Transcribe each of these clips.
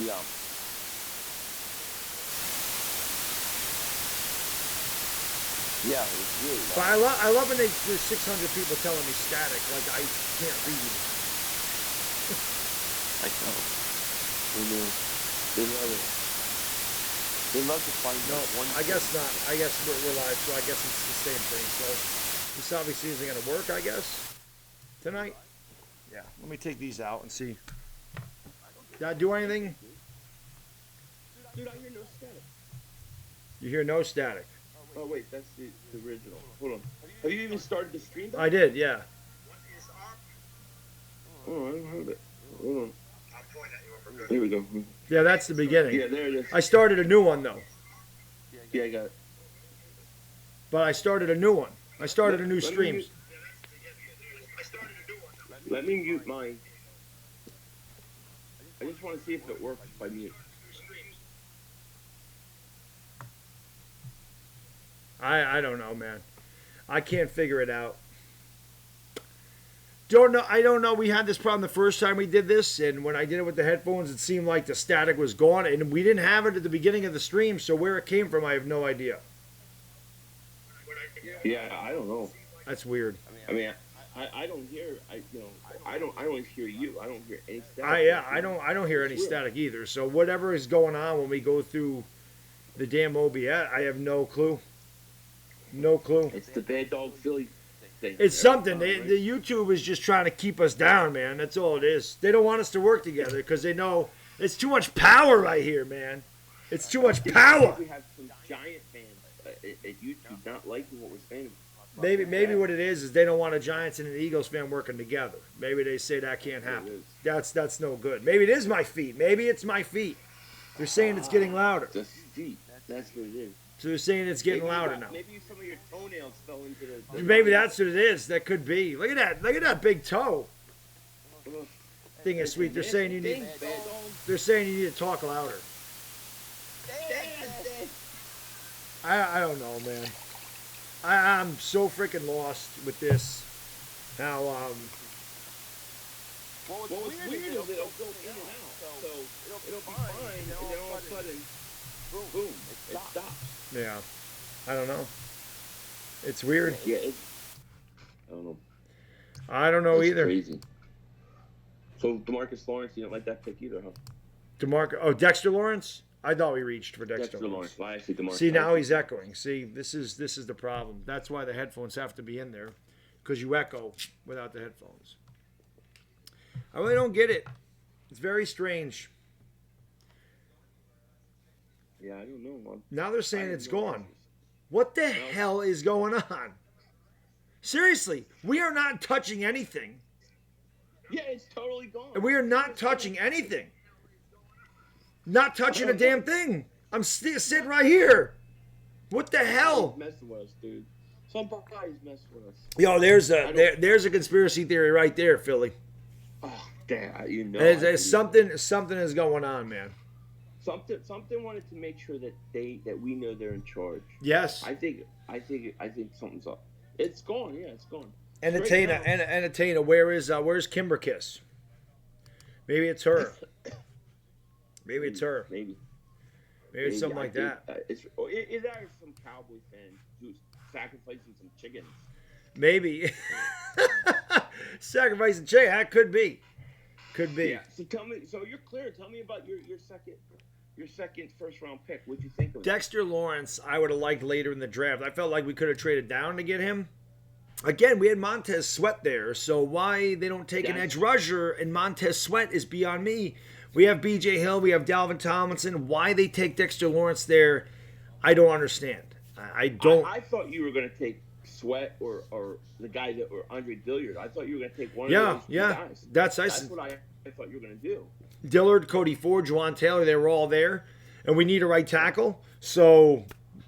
Yeah. Yeah, it's really But I love when there's 600 people telling me static, like I can't read. I know. They love it. They love to find one. I guess not. I guess we're live, so I guess it's the same thing. So this obviously isn't going to work, I guess, tonight. Yeah, let me take these out and see. Did I do anything? Dude, I hear no static. You hear no static. Oh, wait, that's the original. Hold on. Have you even started the stream? I did, yeah. Oh, I don't have it. Hold on. Here we go. Yeah, that's the beginning. Yeah, there it is. I started a new one, though. Yeah, I got it. But I started a new one. I started a new stream. Let me mute mine. I just want to see if it works if I mute. I don't know, man. I can't figure it out. Don't know. I don't know. We had this problem the first time we did this, and when I did it with the headphones, it seemed like the static was gone, and we didn't have it at the beginning of the stream, so where it came from, I have no idea. Yeah, I don't know. That's weird. I mean, I don't hear. I don't hear you. I don't hear any static. I don't hear any static either. So whatever is going on when we go through the damn OBS, I have no clue. No clue. It's the Bad Dog Philly thing. It's something. The YouTube is just trying to keep us down, man. That's all it is. They don't want us to work together because they know it's too much power right here, man. It's too much power. We have some giant fans at YouTube not liking what we're saying. Maybe what it is they don't want a Giants and an Eagles fan working together. Maybe they say that can't happen. That's no good. Maybe it is my feet. Maybe it's my feet. They're saying it's getting louder. The feet. That's what it is. So they're saying it's getting louder now. Maybe some of your toenails fell into the... Maybe that's what it is. That could be. Look at that. Look at that big toe. Thing is sweet. They're saying you need. They're saying you need to talk louder. I don't know, man. I'm so freaking lost with this. Now, What's weird is it'll go in and out. So it'll be fine, and then all of a sudden, boom, it stops. Yeah. I don't know. It's weird. Yeah, I don't know. I don't know either. Crazy. So DeMarcus Lawrence, you don't like that pick either, huh? Dexter Lawrence? I thought we reached for Dexter Lawrence. Well, actually, DeMarcus. See, now he's echoing. See, this is the problem. That's why the headphones have to be in there, because you echo without the headphones. I really don't get it. It's very strange. Yeah, I don't know, man. Now they're saying it's gone. What the hell is going on? Seriously, we are not touching anything. Yeah, it's totally gone. And we are not touching anything. Not touching a damn thing. I'm sitting right here. What the hell? Somebody's messing with us, dude. Somebody's messing with us. Yo, there's a conspiracy theory right there, Philly. Oh, damn, you know. There's something is going on, man. Something wanted to make sure that we know they're in charge. Yes. I think something's up. It's gone. Yeah, it's gone. Entertainer, where's Kimber Kiss? Maybe it's her. Maybe it's her. Maybe it's something like that. Is that some cowboy fan who's sacrificing some chickens? Maybe. Sacrificing chicken. That could be. Could be. Yeah. So tell me. So you're clear. Tell me about your second first round pick. What'd you think of it? Dexter Lawrence, I would have liked later in the draft. I felt like we could have traded down to get him. Again, we had Montez Sweat there, so why they don't take an edge rusher and Montez Sweat is beyond me. We have B.J. Hill, we have Dalvin Tomlinson. Why they take Dexter Lawrence there, I don't understand. I don't. I thought you were going to take Sweat or the guy or Andre Dillard. I thought you were going to take one of those guys. That's what I thought you were going to do. Dillard, Cody Ford, Juwan Taylor, they were all there, and we need a right tackle. So,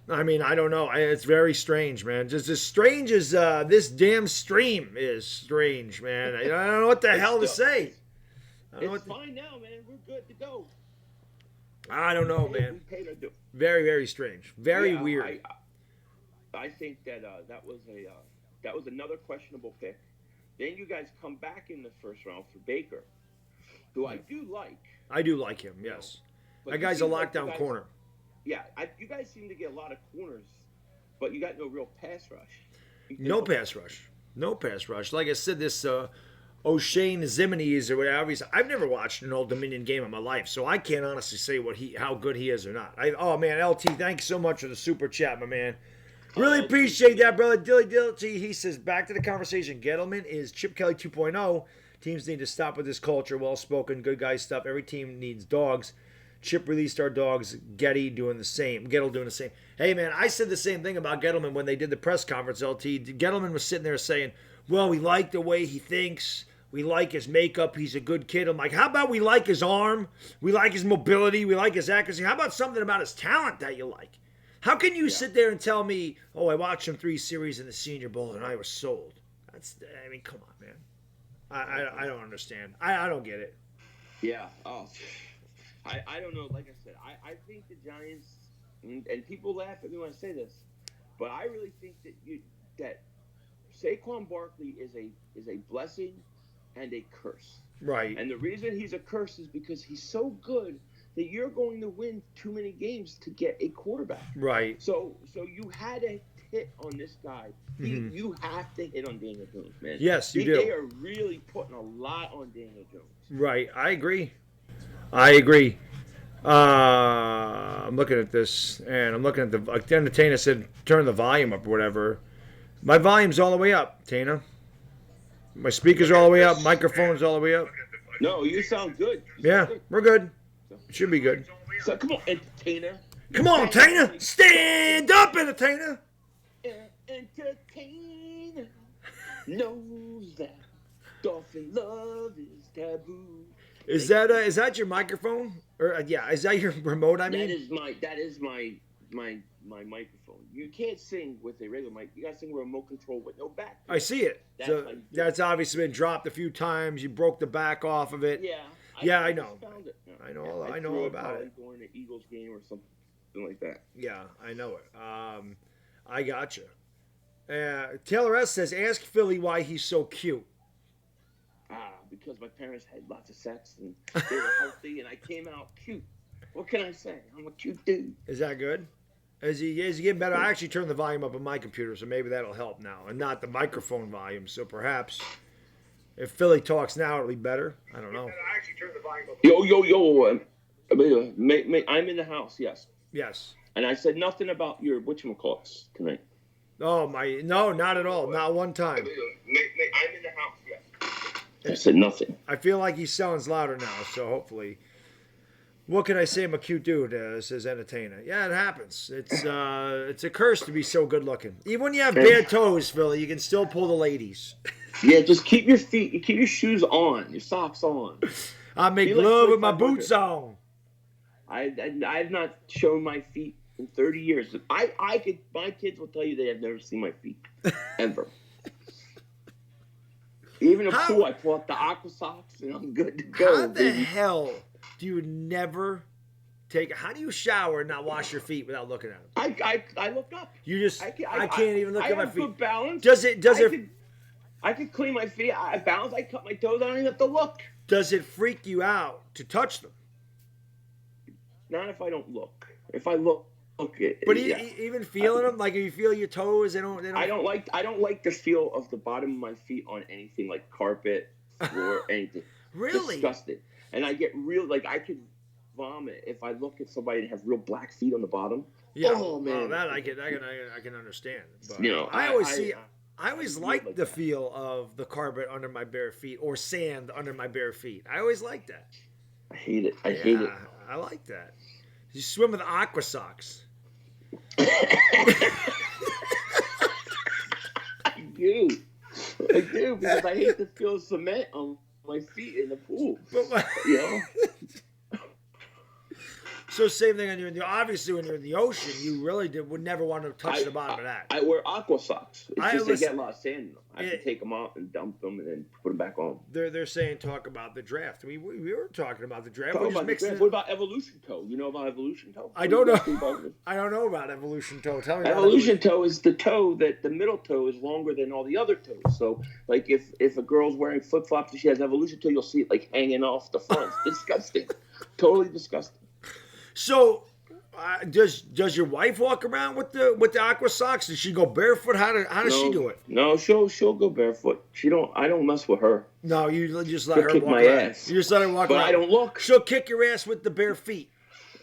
I mean, I don't know. It's very strange, man. Just as strange as this damn stream is strange, man. I don't know what the hell to say. It's fine now, man. We're good to go. I don't know, man. Very, very strange. Very weird. I think that that was another questionable pick. Then you guys come back in the first round for Baker, who I do like. I do like him. Yes, But that you guy's a seem like you lockdown guys- corner. Yeah, you guys seem to get a lot of corners, but you got no real pass rush. No pass rush. No pass rush. Like I said, this O'Shane Zimines or whatever. I've never watched an Old Dominion game in my life, so I can't honestly say how good he is or not. Oh man, LT, thanks so much for the super chat, my man. Really appreciate that, brother. Dilly, he says, back to the conversation. Gettleman is Chip Kelly 2.0. Teams need to stop with this culture. Well spoken, good guy stuff. Every team needs dogs. Chip released our dogs. Getty doing the same. Gettle doing the same. Hey, man, I said the same thing about Gettleman when they did the press conference, LT. Gettleman was sitting there saying, well, we like the way he thinks. We like his makeup. He's a good kid. I'm like, how about we like his arm? We like his mobility. We like his accuracy. How about something about his talent that you like? How can you sit there and tell me, oh, I watched him 3 series in the Senior Bowl and I was sold? I mean, come on, man. I don't understand. I don't get it. Yeah. Oh, I don't know. Like I said, I think the Giants, and people laugh at me when I say this, but I really think that Saquon Barkley is a blessing and a curse. Right. And the reason he's a curse is because he's so good that you're going to win too many games to get a quarterback. Right. So you had to hit on this guy. You have to hit on Daniel Jones, man. Yes, you do. They are really putting a lot on Daniel Jones. Right. I agree. I'm looking at this, and I'm looking at then Tana said, turn the volume up or whatever. My volume's all the way up, Tana. My speakers are all the way up. Microphone's all the way up. No, you sound good. We're good. Should be good. So come on, entertainer. Come on, Tana. Stand up, entertainer. Entertainer knows that dolphin love is taboo. Is that your microphone? Or is that your remote? I mean, that is my microphone. You can't sing with a regular mic. You gotta sing with a remote control with no back. I see it. That's obviously been dropped a few times. You broke the back off of it. Yeah. I know. Found it. I know all about it. During the Eagles game or something like that. Yeah, I know it. I gotcha. Taylor S says, ask Philly why he's so cute. Because my parents had lots of sex and they were healthy and I came out cute. What can I say? I'm a cute dude. Is that good? Is he getting better? I actually turned the volume up on my computer, so maybe that'll help now, and not the microphone volume. So perhaps if Philly talks now, it'll be better. I don't know. I actually turned the volume up. Yo. I'm in the house, yes. Yes. And I said nothing about your whatchamacallits tonight. Oh, no, not at all. Not one time. I'm in the house, yes. I said nothing. I feel like he sounds louder now, so hopefully. What can I say? I'm a cute dude, says Entertainer. Yeah, it happens. It's a curse to be so good looking. Even when you have bare toes, Philly, you can still pull the ladies. Yeah, just keep your shoes on, your socks on. I make love with my boots on. I've not shown my feet in 30 years. My kids will tell you they have never seen my feet ever. Even a pool, I pull up the aqua socks and I'm good to go. How the hell do you never how do you shower and not wash your feet without looking at them? I look up. You just, I can't even look at my feet. I have good balance. I could clean my feet. I balance. I cut my toes. I don't even have to look. Does it freak you out to touch them? Not if I don't look. If I look. Okay. But even feeling them, like if you feel your toes, they don't. I don't like the feel of the bottom of my feet on anything like carpet, floor, anything. Really? Disgusted. And I get I could vomit if I look at somebody and have real black feet on the bottom. Yeah. Oh man. That I can understand. But I always like the feel of the carpet under my bare feet or sand under my bare feet. I always like that. I hate it. I hate it. I like that. You swim with aqua socks. I do because I hate to feel cement on my feet in the pool. You know. So same thing obviously when you're in the ocean, you really would never want to touch the bottom of that. I wear aqua socks. It's just they get a lot of sand in them. I can take them off and dump them and then put them back on. They're saying talk about the draft. We were talking about the draft. What about evolution toe? You know about evolution toe? I don't know. I don't know about evolution toe. Tell me. Evolution toe is the toe that the middle toe is longer than all the other toes. So like if a girl's wearing flip flops and she has evolution toe, you'll see it like hanging off the front. It's disgusting. Totally disgusting. So, does your wife walk around with the aqua socks? Does she go barefoot? How does she do it? No, she'll go barefoot. I don't mess with her. No, you just let She'll her kick walk my around. ass. You just let her walk But around. I don't look. She'll kick your ass with the bare feet.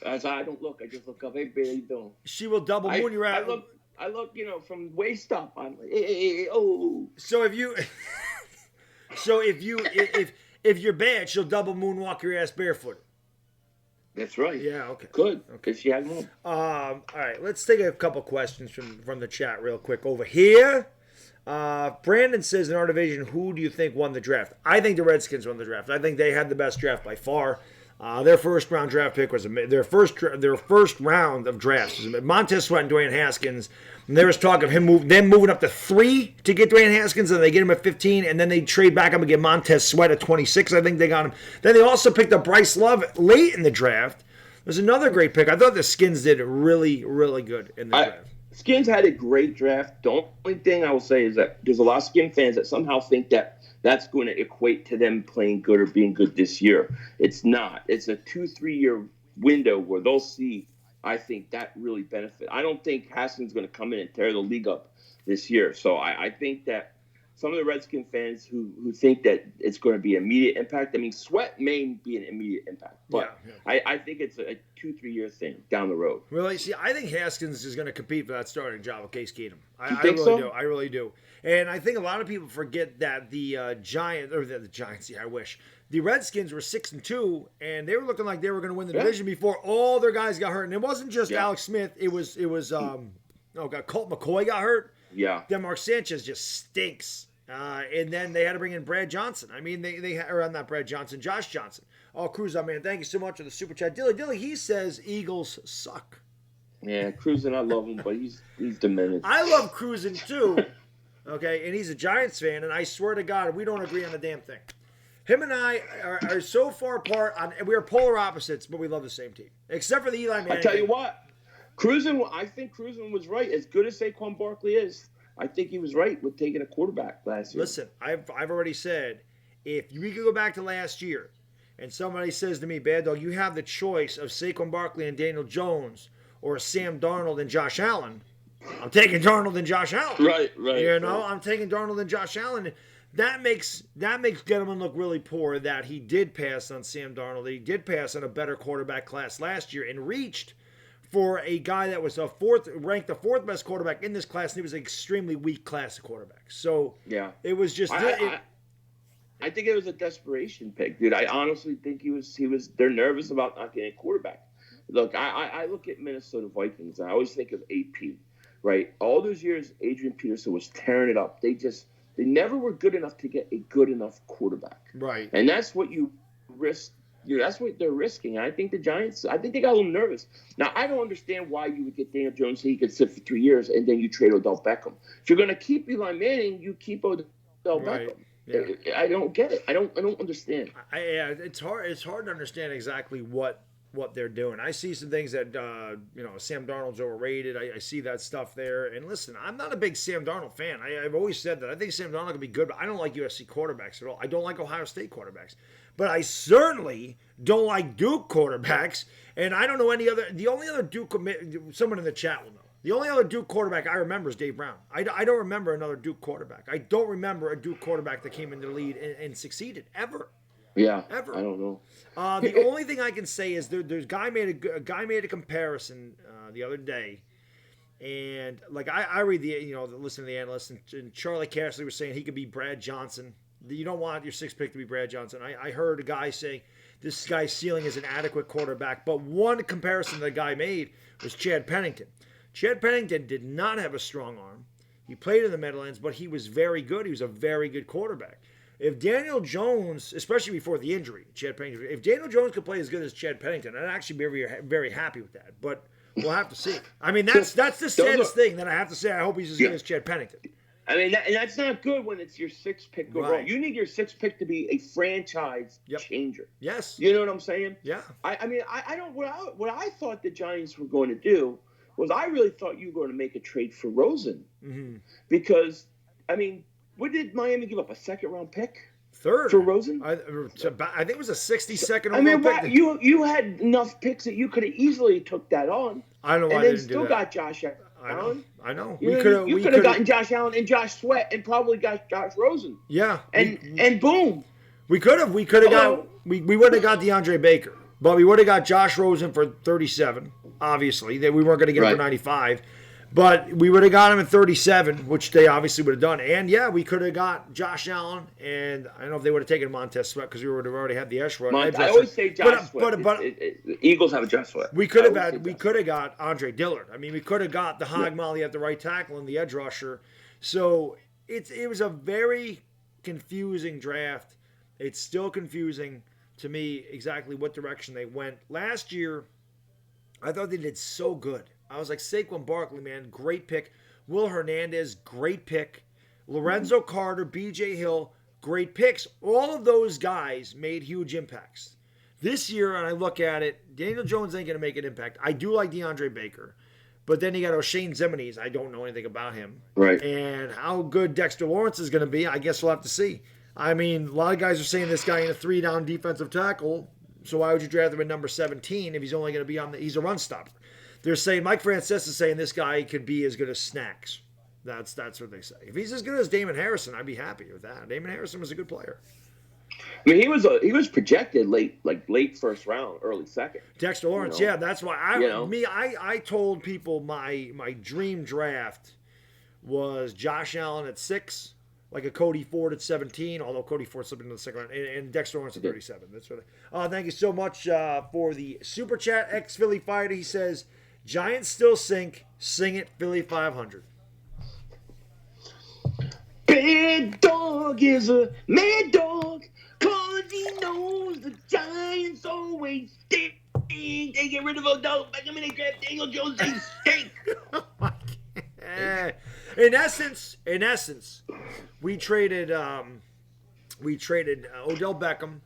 As I don't look. I just look up. Hey, baby, how you doing? She will double moon your ass. I look, from waist up. I'm like, hey, oh. So if you're bad, she'll double moonwalk your ass barefoot. That's right. Yeah, okay. Good. Okay. If she had one. All right, let's take a couple questions from the chat real quick over here. Brandon says in our division, who do you think won the draft? I think the Redskins won the draft. I think they had the best draft by far. Their first round draft pick was their first round of drafts was Montez Sweat and Dwayne Haskins. And there was talk of them moving up to 3 to get Dwayne Haskins, and they get him at 15, and then they trade back up and get Montez Sweat at 26. I think they got him. Then they also picked up Bryce Love late in the draft. There's another great pick. I thought the Skins did really, really good in the draft. Skins had a great draft. The only thing I will say is that there's a lot of Skin fans that somehow think that that's going to equate to them playing good or being good this year. It's not. It's a 2-3 year window where they'll see, I think, that really benefit. I don't think Haskins is going to come in and tear the league up this year. So I think that some of the Redskin fans who think that it's going to be immediate impact. I mean, Sweat may be an immediate impact, but yeah. I think it's a 2-3 year thing down the road. Really? See, I think Haskins is going to compete for that starting job with Case Keenum. I really so? do. I really do. And I think a lot of people forget that the Giants. Yeah, I wish the Redskins were 6-2, and they were looking like they were going to win the division before all their guys got hurt. And it wasn't just Alex Smith. It was Colt McCoy got hurt. Yeah. Then Mark Sanchez just stinks. And then they had to bring in Brad Johnson. I mean, not Brad Johnson, Josh Johnson. Oh, Cruz, man, thank you so much for the super chat. Dilly, he says Eagles suck. Yeah, Cruzin, I love him, but he's diminished. I love Cruzin too. Okay, and he's a Giants fan, and I swear to God, we don't agree on a damn thing. Him and I are so far apart, we are polar opposites, but we love the same team. Except for the Eli Manning. I tell you what, I think Cruzin was right. As good as Saquon Barkley is, I think he was right with taking a quarterback last year. Listen, I've already said, if we could go back to last year, and somebody says to me, Bad Dog, you have the choice of Saquon Barkley and Daniel Jones, or Sam Darnold and Josh Allen, I'm taking Darnold and Josh Allen. Right. I'm taking Darnold and Josh Allen. That makes Gettleman look really poor that he did pass on Sam Darnold. He did pass on a better quarterback class last year and reached for a guy that was ranked the fourth best quarterback in this class, and he was an extremely weak class of quarterbacks. So it was just. I think it was a desperation pick, dude. I honestly think he was. They're nervous about not getting a quarterback. Look, I look at Minnesota Vikings, and I always think of AP. Right, all those years, Adrian Peterson was tearing it up. They never were good enough to get a good enough quarterback. Right, and that's what you risk. That's what they're risking. And I think the Giants. I think they got a little nervous. Now, I don't understand why you would get Daniel Jones so he could sit for 3 years and then you trade Odell Beckham. If you're going to keep Eli Manning, you keep Odell Beckham. Yeah. I don't get it. I don't understand. It's hard. It's hard to understand exactly what they're doing. I see some things that, Sam Darnold's overrated. I see that stuff there. And listen, I'm not a big Sam Darnold fan. I've always said that. I think Sam Darnold can be good, but I don't like USC quarterbacks at all. I don't like Ohio State quarterbacks. But I certainly don't like Duke quarterbacks. And I don't know any other. The only other Duke, someone in the chat will know. The only other Duke quarterback I remember is Dave Brown. I don't remember another Duke quarterback. I don't remember a Duke quarterback that came into the lead and succeeded, ever. Yeah, ever. I don't know. The only thing I can say is there's a guy made a comparison the other day, and like I read listen to the analysts, and Charlie Casserly was saying he could be Brad Johnson. You don't want your sixth pick to be Brad Johnson. I heard a guy saying this guy's ceiling is an adequate quarterback, but one comparison the guy made was Chad Pennington. Chad Pennington did not have a strong arm. He played in the Meadowlands, but he was very good. He was a very good quarterback. If Daniel Jones, especially before the injury, Chad Pennington, if Daniel Jones could play as good as Chad Pennington, I'd actually be very, very happy with that. But we'll have to see. I mean, that's the saddest thing that I have to say. I hope he's as good as Chad Pennington. I mean, that's not good when it's your sixth pick overall. Right. You need your sixth pick to be a franchise changer. Yes. You know what I'm saying? Yeah. I mean, I don't. What I thought the Giants were going to do was I really thought you were going to make a trade for Rosen, because I mean, what did Miami give up? A second round pick? Third for Rosen. I think it was a 62nd. I mean, pick. you had enough picks that you could have easily took that on. I don't know why and they then didn't still do that. got Josh Allen. I know. You could have gotten Josh Allen and Josh Sweat and probably got Josh Rosen. Yeah. And boom. We could have got. We would have got DeAndre Baker, but we would have got Josh Rosen for 37. Obviously, that we weren't going to get him for 95. But we would have got him at 37, which they obviously would have done. And, yeah, we could have got Josh Allen. And I don't know if they would have taken Montez Sweat because we would have already had the edge rusher. I always say Josh Sweat. But the Eagles have a Josh Sweat. We could have got Andre Dillard. I mean, we could have got the hog molly at the right tackle and the edge rusher. So it was a very confusing draft. It's still confusing to me exactly what direction they went. Last year, I thought they did so good. I was like, Saquon Barkley, man, great pick. Will Hernandez, great pick. Lorenzo Carter, B.J. Hill, great picks. All of those guys made huge impacts. This year, and I look at it, Daniel Jones ain't going to make an impact. I do like DeAndre Baker. But then you got O'Shane Ximines. I don't know anything about him. Right. And how good Dexter Lawrence is going to be, I guess we'll have to see. I mean, a lot of guys are saying this guy in a 3-down defensive tackle. So why would you draft him at number 17 if he's only going to be he's a run stopper? They're saying Mike Francesa is saying this guy could be as good as Snacks. That's what they say. If he's as good as Damon Harrison, I'd be happy with that. Damon Harrison was a good player. I mean, he was projected late first round, early second. Dexter Lawrence, yeah, that's why I told people my dream draft was Josh Allen at 6, like a Cody Ford at 17, although Cody Ford slipped into the second round, and Dexter Lawrence at 37. That's what. Thank you so much for the super chat. Ex Philly Fighter, he says, Giants still sink. Sing it, Philly500. Big dog is a mad dog, cause he knows the Giants always stink. They get rid of Odell Beckham and they grab Daniel Jones, they stink. In essence, we traded Odell Beckham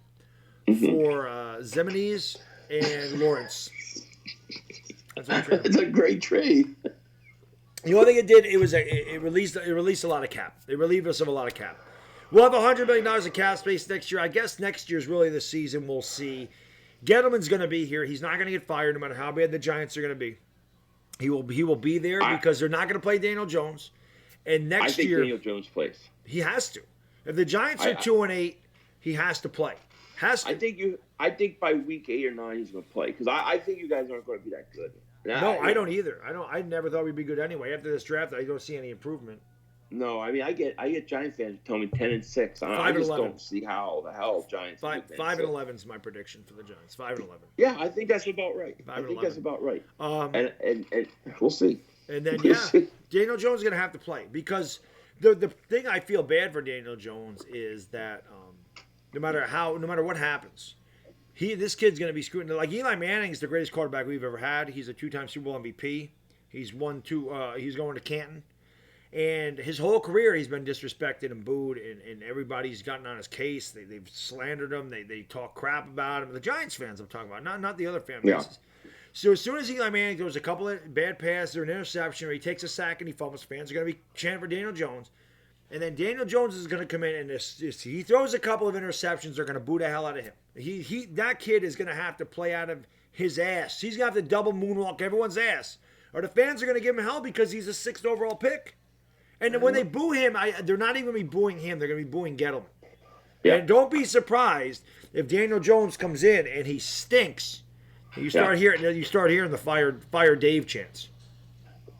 for Ximines and Lawrence. It's a great trade. The only thing it did, it released a lot of cap. It relieved us of a lot of cap. We'll have $100 million of cap space next year. I guess next year's really the season. We'll see. Gettleman's going to be here. He's not going to get fired no matter how bad the Giants are going to be. He will be there because they're not going to play Daniel Jones. And next year, Daniel Jones plays. He has to. If the Giants are 2-8, he has to play. Has to. I think by week 8 or 9 he's going to play because I think you guys aren't going to be that good. I don't either. I never thought we'd be good anyway. After this draft, I don't see any improvement. No, I mean I get Giant fans tell me 10-6. I just don't see how the hell Giants. 5-11 is my prediction for the Giants. 5-11. Yeah, I think that's about right. That's about right. And we'll see. And then Daniel Jones is going to have to play because the thing I feel bad for Daniel Jones is that no matter what happens, this kid's going to be screwed. Like Eli Manning's the greatest quarterback we've ever had. He's a 2-time Super Bowl MVP. He's won 2. He's going to Canton. And his whole career, he's been disrespected and booed, and everybody's gotten on his case. They've slandered him. They talk crap about him. The Giants fans I'm talking about, not the other fan bases. Yeah. So as soon as Eli Manning throws a couple of bad passes or an interception, or he takes a sack and he fumbles, fans are going to be chanting for Daniel Jones. And then Daniel Jones is going to come in, and he throws a couple of interceptions, they're going to boo the hell out of him. That kid is going to have to play out of his ass. He's going to have to double moonwalk everyone's ass. Or the fans are going to give him hell because he's a 6th overall pick. And when they boo him, they're not even going to be booing him. They're going to be booing Gettleman. Yeah. And don't be surprised if Daniel Jones comes in and he stinks. You start hearing the fire Dave chants.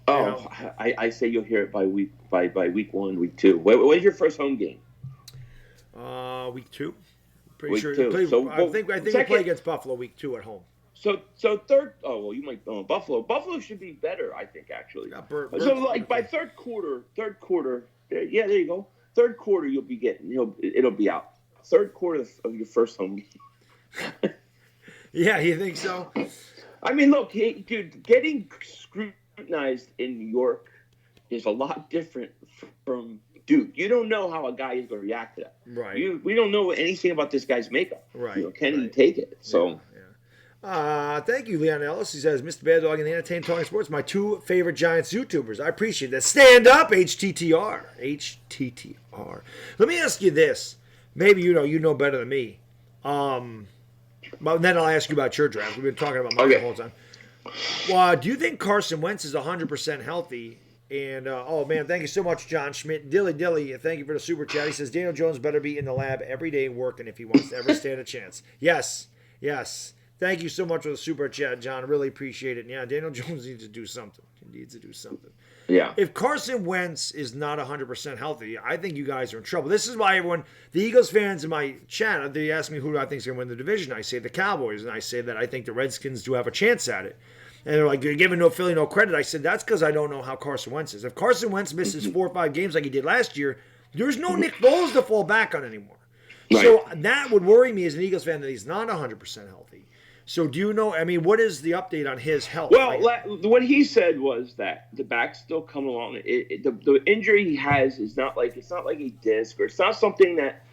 Oh, you know? I say you'll hear it by week 1, week 2. When's your first home game? Week 2. Pretty week sure. 2. I think we play against Buffalo week 2 at home. So third. Oh well, you might. Buffalo. Buffalo should be better, I think, actually. By third quarter. Yeah, there you go. Third quarter, you'll be getting. It'll be out. Third quarter of your first home game. Yeah, you think so? I mean, look, dude, getting scrutinized in New York is a lot different from. Dude, you don't know how a guy is going to react to that. Right. We don't know anything about this guy's makeup. Right. Can he take it? So. Yeah. Thank you, Leon Ellis. He says, Mr. Bad Dog and the Entertainment Talking Sports, my 2 favorite Giants YouTubers. I appreciate that. Stand up, HTTR. HTTR. Let me ask you this. maybe you know better than me. But then I'll ask you about your draft. We've been talking about mine the whole time. Well, do you think Carson Wentz is 100% healthy? And, oh, man, thank you so much, John Schmidt. Dilly, thank you for the super chat. He says, Daniel Jones better be in the lab every day working if he wants to ever stand a chance. Yes. Thank you so much for the super chat, John. I really appreciate it. And yeah, Daniel Jones needs to do something. He needs to do something. Yeah. If Carson Wentz is not 100% healthy, I think you guys are in trouble. This is why the Eagles fans in my chat, they ask me who do I think is going to win the division. I say the Cowboys, and I say that I think the Redskins do have a chance at it. And they're like, you're giving Philly no credit. I said, that's because I don't know how Carson Wentz is. If Carson Wentz misses 4 or 5 games like he did last year, there's no Nick Foles to fall back on anymore. Right. So that would worry me as an Eagles fan that he's not 100% healthy. So do you know, what is the update on his health? Well, what he said was that the back's still coming along. The injury he has is not like a disc, or it's not something that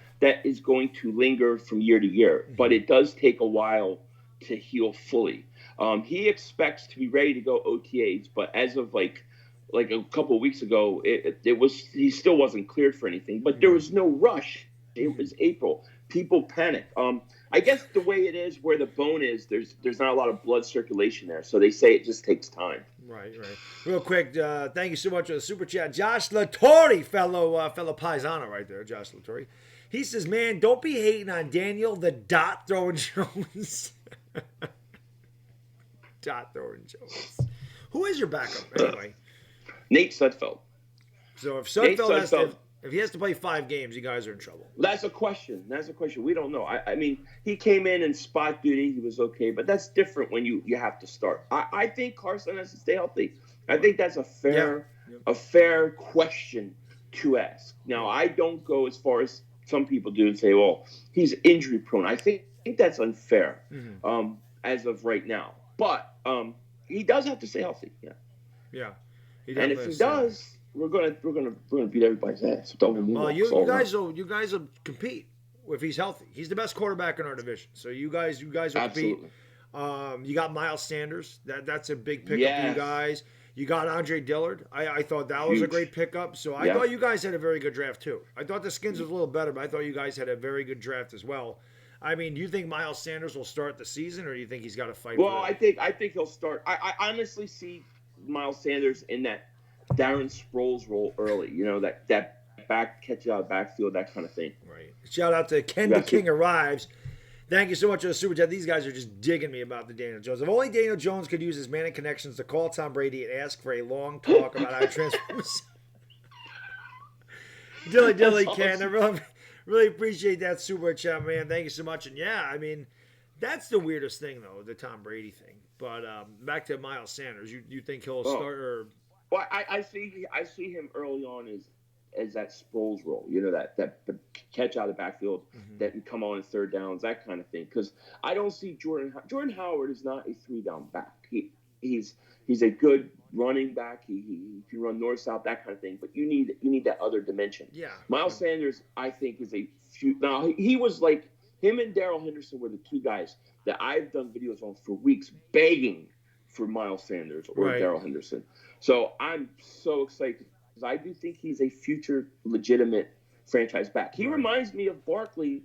is going to linger from year to year, but it does take a while to heal fully. He expects to be ready to go OTAs, but as of like a couple of weeks ago, he still wasn't cleared for anything. But there was no rush. It was April. People panic. I guess the way it is, where the bone is, there's not a lot of blood circulation there, so they say it just takes time. Right. Real quick, thank you so much for the super chat, Josh LaTorre, fellow Paisano right there, Josh LaTorre. He says, "Man, don't be hating on Daniel the dot throwing Jones." Dot throwing Jones. Who is your backup anyway? Nate Sudfeld. So if Sudfeld if he has to play 5 games, you guys are in trouble. That's a question. We don't know. I mean, he came in spot duty. He was okay, but that's different when you have to start. I think Carson has to stay healthy. I think that's a fair question to ask. Now, I don't go as far as some people do and say, well, he's injury prone. I think that's unfair as of right now. But he does have to stay healthy. Yeah. And if he does, we're gonna beat everybody's ass. Well, you guys will compete if he's healthy. He's the best quarterback in our division. So you guys will compete. You got Miles Sanders. That's a big pickup for you guys. You got Andre Dillard. I thought that was a great pickup. So I thought you guys had a very good draft too. I thought the Skins was a little better, but I thought you guys had a very good draft as well. Do you think Miles Sanders will start the season, or do you think he's got to fight? Well, I think he'll start. I honestly see Miles Sanders in that Darren Sproles role early. That back catch out of backfield, that kind of thing. Right. Shout out to Ken the King Arrives. Thank you so much for the super chat. These guys are just digging me about the Daniel Jones. If only Daniel Jones could use his manic connections to call Tom Brady and ask for a long talk about how to transform himself. Dilly, Ken. I really appreciate that super chat, man. Thank you so much. And that's the weirdest thing, though, the Tom Brady thing. But back to Miles Sanders. You think he'll start? Or... Well, I see him early on as that Sproles role. That catch out of the backfield, that can come on in third downs, that kind of thing. Because I don't see Jordan Howard is not a 3-down back. He's a good running back. He can run north south, that kind of thing. But you need that other dimension. Yeah. Miles Sanders, I think, is a few. Now he was like him and Darrell Henderson were the two guys that I've done videos on for weeks, begging for Miles Sanders or Darrell Henderson. So I'm so excited because I do think he's a future legitimate franchise back. He reminds me of Barkley,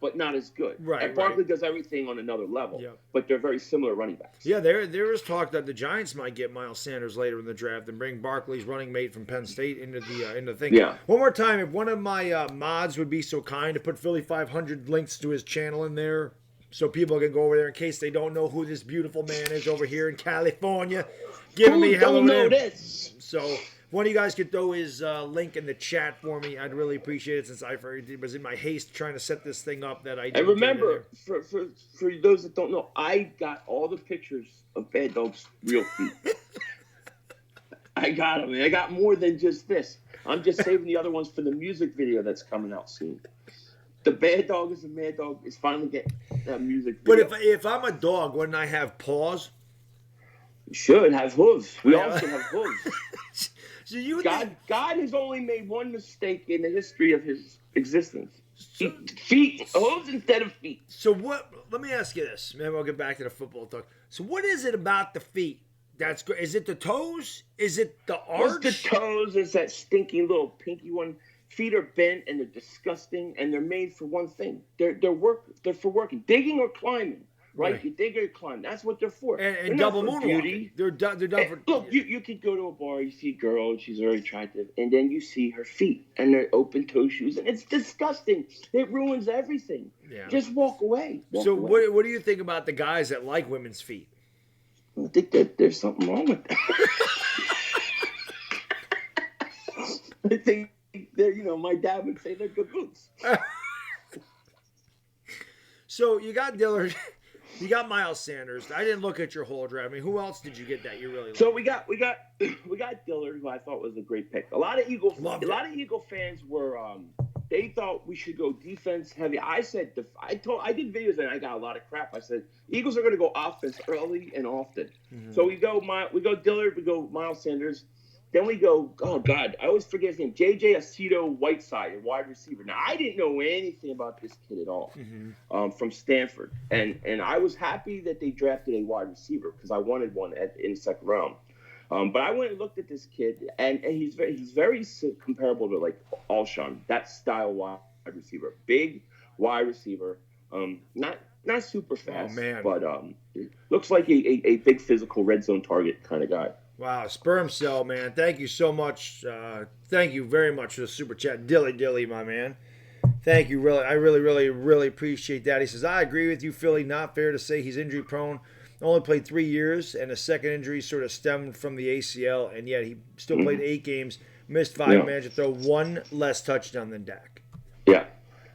but not as good. And Barkley does everything on another level, but they're very similar running backs. Yeah, there is talk that the Giants might get Miles Sanders later in the draft and bring Barkley's running mate from Penn State into the thing. Yeah. One more time, if one of my mods would be so kind to put Philly500 links to his channel in there, so people can go over there in case they don't know who this beautiful man is over here in California, giving me hello. This? So. One of you guys could throw his link in the chat for me. I'd really appreciate it since I was in my haste trying to set this thing up that I didn't. And remember, for those that don't know, I got all the pictures of Bad Dog's real feet. I got them. I got more than just this. I'm just saving the other ones for the music video that's coming out soon. The Bad Dog is a Mad Dog is finally getting that music video. But if I'm a dog, wouldn't I have paws? You should have hooves. We all should have hooves. So God has only made one mistake in the history of his existence. Feet, hooves instead of feet. So what? Let me ask you this. Maybe I'll get back to the football talk. So what is it about the feet that's good? Is it the toes? Is it the arch? It's the toes. It's that stinky little pinky one. feet are bent and they're disgusting, and they're made for one thing. They're for working, digging or climbing. Right? You dig or climb. That's what they're for. And double moonwalking. They're done for. Look, you could go to a bar, you see a girl, and she's very attractive, and then you see her feet, and they're open toe shoes, and it's disgusting. It ruins everything. Yeah. Just walk away. Walk away. What do you think about the guys that like women's feet? I think that there's something wrong with that. I think they're, my dad would say they're good boots. So you got Dillard. You got Miles Sanders. I didn't look at your whole draft. I mean, who else did you get that you really liked? So we got Dillard, who I thought was a great pick. A lot of Eagle fans were they thought we should go defense heavy. I said I did videos and I got a lot of crap. I said Eagles are going to go offense early and often. Mm-hmm. So we go Dillard, we go Miles Sanders. Then we go, oh, God, I always forget his name, J.J. Aceto-Whiteside, a wide receiver. Now, I didn't know anything about this kid at all from Stanford. And I was happy that they drafted a wide receiver because I wanted one in the second round. But I went and looked at this kid, and he's very comparable to, like, Alshon, that style wide receiver. Big wide receiver, not super fast, but looks like a big physical red zone target kind of guy. Wow, Sperm Cell, man. Thank you so much. Thank you very much for the super chat. Dilly, my man. Thank you. I really appreciate that. He says, I agree with you, Philly. Not fair to say he's injury prone. Only played 3 years, and a second injury sort of stemmed from the ACL, and yet he still played 8 games, missed 5, managed to throw 1 less touchdown than Dak.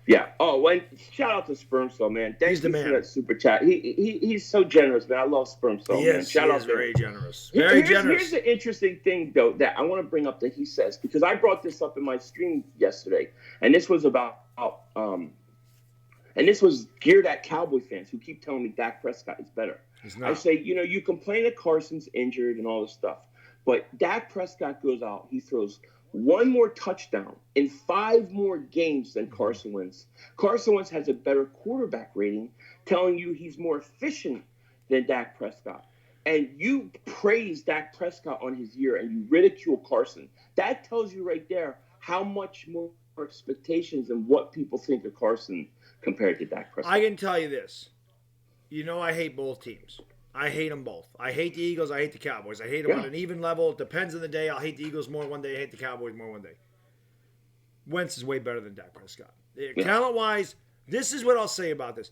Yeah. Oh, and shout out to Sperm Cell, man. Thanks for that super chat. He's so generous, man. I love Sperm Cell, man. Shout out, very generous. Very generous. Here's the interesting thing, though, that I want to bring up that he says, because I brought this up in my stream yesterday, and this was about and this was geared at Cowboy fans who keep telling me Dak Prescott is better. I say, you complain that Carson's injured and all this stuff, but Dak Prescott goes out, he throws 1 more touchdown in 5 more games than Carson Wentz. Carson Wentz has a better quarterback rating, telling you he's more efficient than Dak Prescott. And you praise Dak Prescott on his year and you ridicule Carson. That tells you right there how much more expectations and what people think of Carson compared to Dak Prescott. I can tell you this. I hate both teams. I hate them both. I hate the Eagles. I hate the Cowboys. I hate them on an even level. It depends on the day. I'll hate the Eagles more one day. I hate the Cowboys more one day. Wentz is way better than Dak Prescott. Talent-wise, this is what I'll say about this.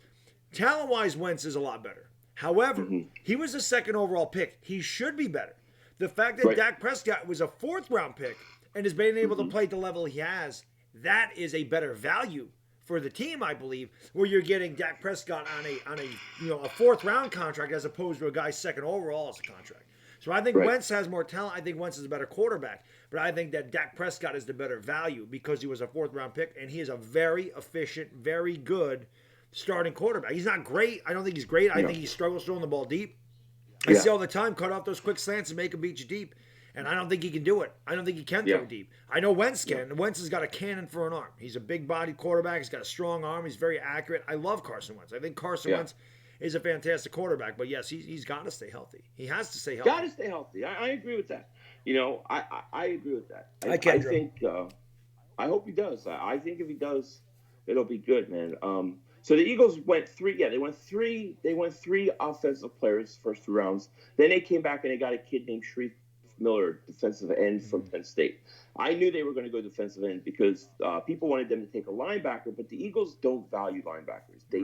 Talent-wise, Wentz is a lot better. However, he was a 2nd overall pick. He should be better. The fact that Dak Prescott was a 4th-round pick and has been able to play at the level he has, that is a better value for the team, I believe, where you're getting Dak Prescott on a 4th round contract as opposed to a guy's 2nd overall as a contract. So I think Wentz has more talent. I think Wentz is a better quarterback, but I think that Dak Prescott is the better value because he was a 4th round pick and he is a very efficient, very good starting quarterback. He's not great. I don't think he's great. I think he struggles throwing the ball deep. I see all the time, cut off those quick slants and make him beat you deep. And I don't think he can do it. I don't think he can throw deep. I know Wentz can. Wentz has got a cannon for an arm. He's a big-bodied quarterback. He's got a strong arm. He's very accurate. I love Carson Wentz. I think Carson Wentz is a fantastic quarterback. But, yes, he's got to stay healthy. He has to stay healthy. Got to stay healthy. I agree with that. I agree with that. I think I hope he does. I think if he does, it'll be good, man. So the Eagles went 3. Yeah, they went 3 offensive players first 2 rounds. Then they came back and they got a kid named Sharif Miller, defensive end from Penn State. I knew they were going to go defensive end because people wanted them to take a linebacker, but the Eagles don't value linebackers. They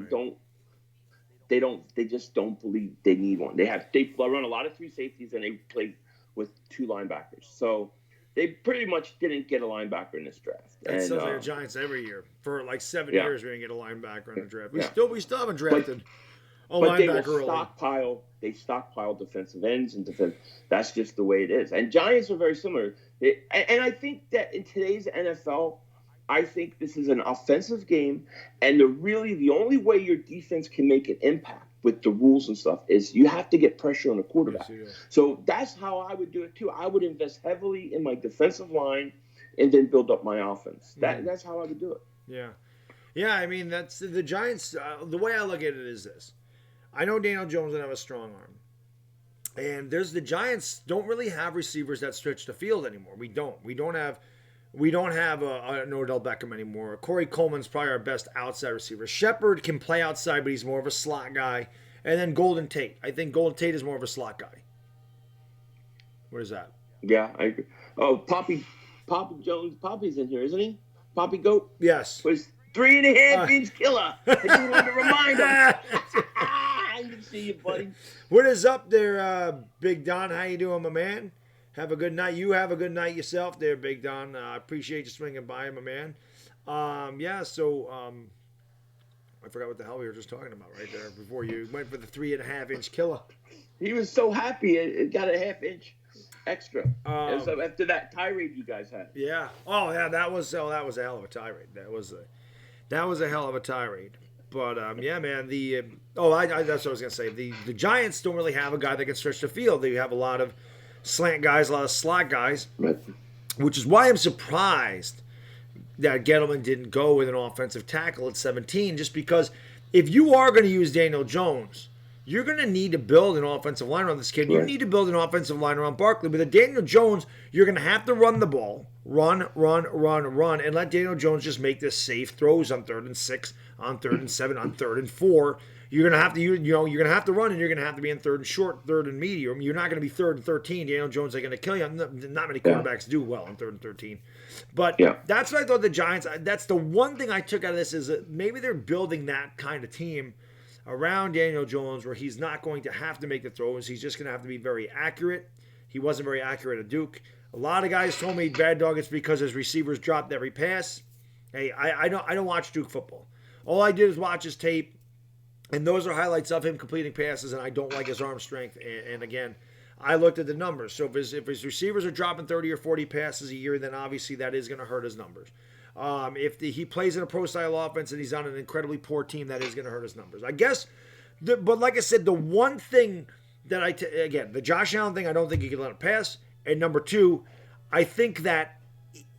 just don't believe they need one. They run a lot of 3 safeties and they play with 2 linebackers. So they pretty much didn't get a linebacker in this draft. That's still like the Giants every year. For like 7 years, we didn't get a linebacker in the draft. We still haven't drafted a linebacker early. They stockpile defensive ends and defense. That's just the way it is. And Giants are very similar. And I think that in today's NFL, I think this is an offensive game. And the only way your defense can make an impact with the rules and stuff is you have to get pressure on the quarterback. Yes, so that's how I would do it too. I would invest heavily in my defensive line and then build up my offense. That's how I would do it. Yeah. Yeah, I mean, that's the Giants. The way I look at it is this. I know Daniel Jones doesn't have a strong arm. And the Giants don't really have receivers that stretch the field anymore. We don't. We don't have We don't have an Odell Beckham anymore. Corey Coleman's probably our best outside receiver. Shepard can play outside, but he's more of a slot guy. And then Golden Tate. I think Golden Tate is more of a slot guy. What is that? Yeah, I agree. Oh, Poppy Jones. Poppy's in here, isn't he? Poppy Goat? Yes. Was 3.5-inch killer. I just wanted to remind him. I can see you, buddy. What is up there, Big Don? How you doing, my man? Have a good night. You have a good night yourself there, Big Don. I appreciate you swinging by, my man. I forgot what the hell we were just talking about right there before you went for the 3.5-inch killer. He was so happy it got a half-inch extra. So after that tirade you guys had. Yeah. Oh, yeah. That was a hell of a tirade. That was a hell of a tirade. But yeah, man. That's what I was gonna say. The Giants don't really have a guy that can stretch the field. They have a lot of slant guys, a lot of slot guys, right. Which is why I'm surprised that Gettleman didn't go with an offensive tackle at 17. Just because if you are going to use Daniel Jones, you're going to need to build an offensive line around this kid. You need to build an offensive line around Barkley. With a Daniel Jones, you're going to have to run the ball. Run, and let Daniel Jones just make the safe throws on 3rd and 6, on 3rd and 7, on 3rd and 4. You're going to have to, you're going to have to run, and you're going to have to be in 3rd and short, 3rd and medium. You're not going to be 3rd and 13. Daniel Jones is going to kill you. Not many quarterbacks do well on 3rd and 13. But that's what I thought the Giants, that's the one thing I took out of this is that maybe they're building that kind of team around Daniel Jones where he's not going to have to make the throws. He's just going to have to be very accurate. He wasn't very accurate at Duke. A lot of guys told me, Bad Dog, it's because his receivers dropped every pass. Hey, I don't watch Duke football. All I did is watch his tape. And those are highlights of him completing passes, and I don't like his arm strength. And again, I looked at the numbers. So if his receivers are dropping 30 or 40 passes a year, then obviously that is going to hurt his numbers. If he plays in a pro-style offense and he's on an incredibly poor team, that is going to hurt his numbers. I guess, but like I said, the one thing that again, the Josh Allen thing, I don't think you can let him pass. And number 2, I think that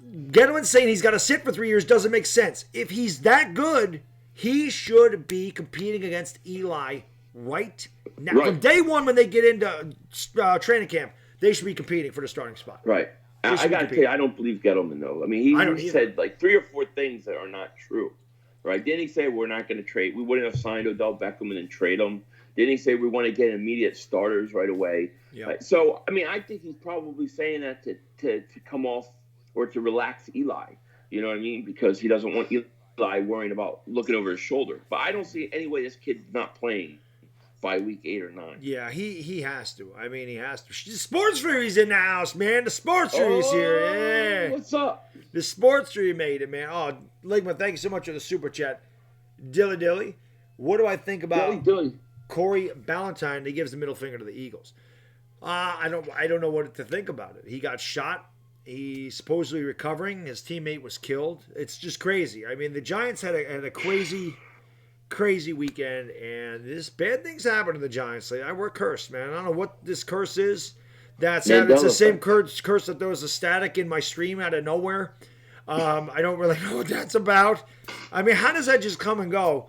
Gettleman saying he's got to sit for 3 years doesn't make sense. If he's that good, he should be competing against Eli right now. Right. From day one when they get into training camp, they should be competing for the starting spot. Right. I got to tell you, I don't believe Gettleman, though. I mean, he said like 3 or 4 things that are not true. Right? Didn't he say we're not going to trade? We wouldn't have signed Odell Beckham and then trade him. Didn't he say we want to get immediate starters right away? Yeah. Right? So, I mean, I think he's probably saying that to come off or to relax Eli. You know what I mean? Because he doesn't want Eli worrying about looking over his shoulder. But I don't see any way this kid's not playing by week 8 or 9. Yeah, he has to. I mean, he has to. The Sports Fury's in the house, man. The Sports Fury's here. Yeah. What's up? The Sports Fury made it, man. Oh, Ligman, thank you so much for the super chat. Dilly, what do I think about Corey Ballantyne? He gives the middle finger to the Eagles. I don't know what to think about it. He got shot. He's supposedly recovering. His teammate was killed. It's just crazy. I mean, the Giants had a crazy weekend, and this bad things happen to the Giants. Like, we're cursed, man. I don't know what this curse is. It's the same curse that there was a static in my stream out of nowhere. I don't really know what that's about. I mean, how does that just come and go?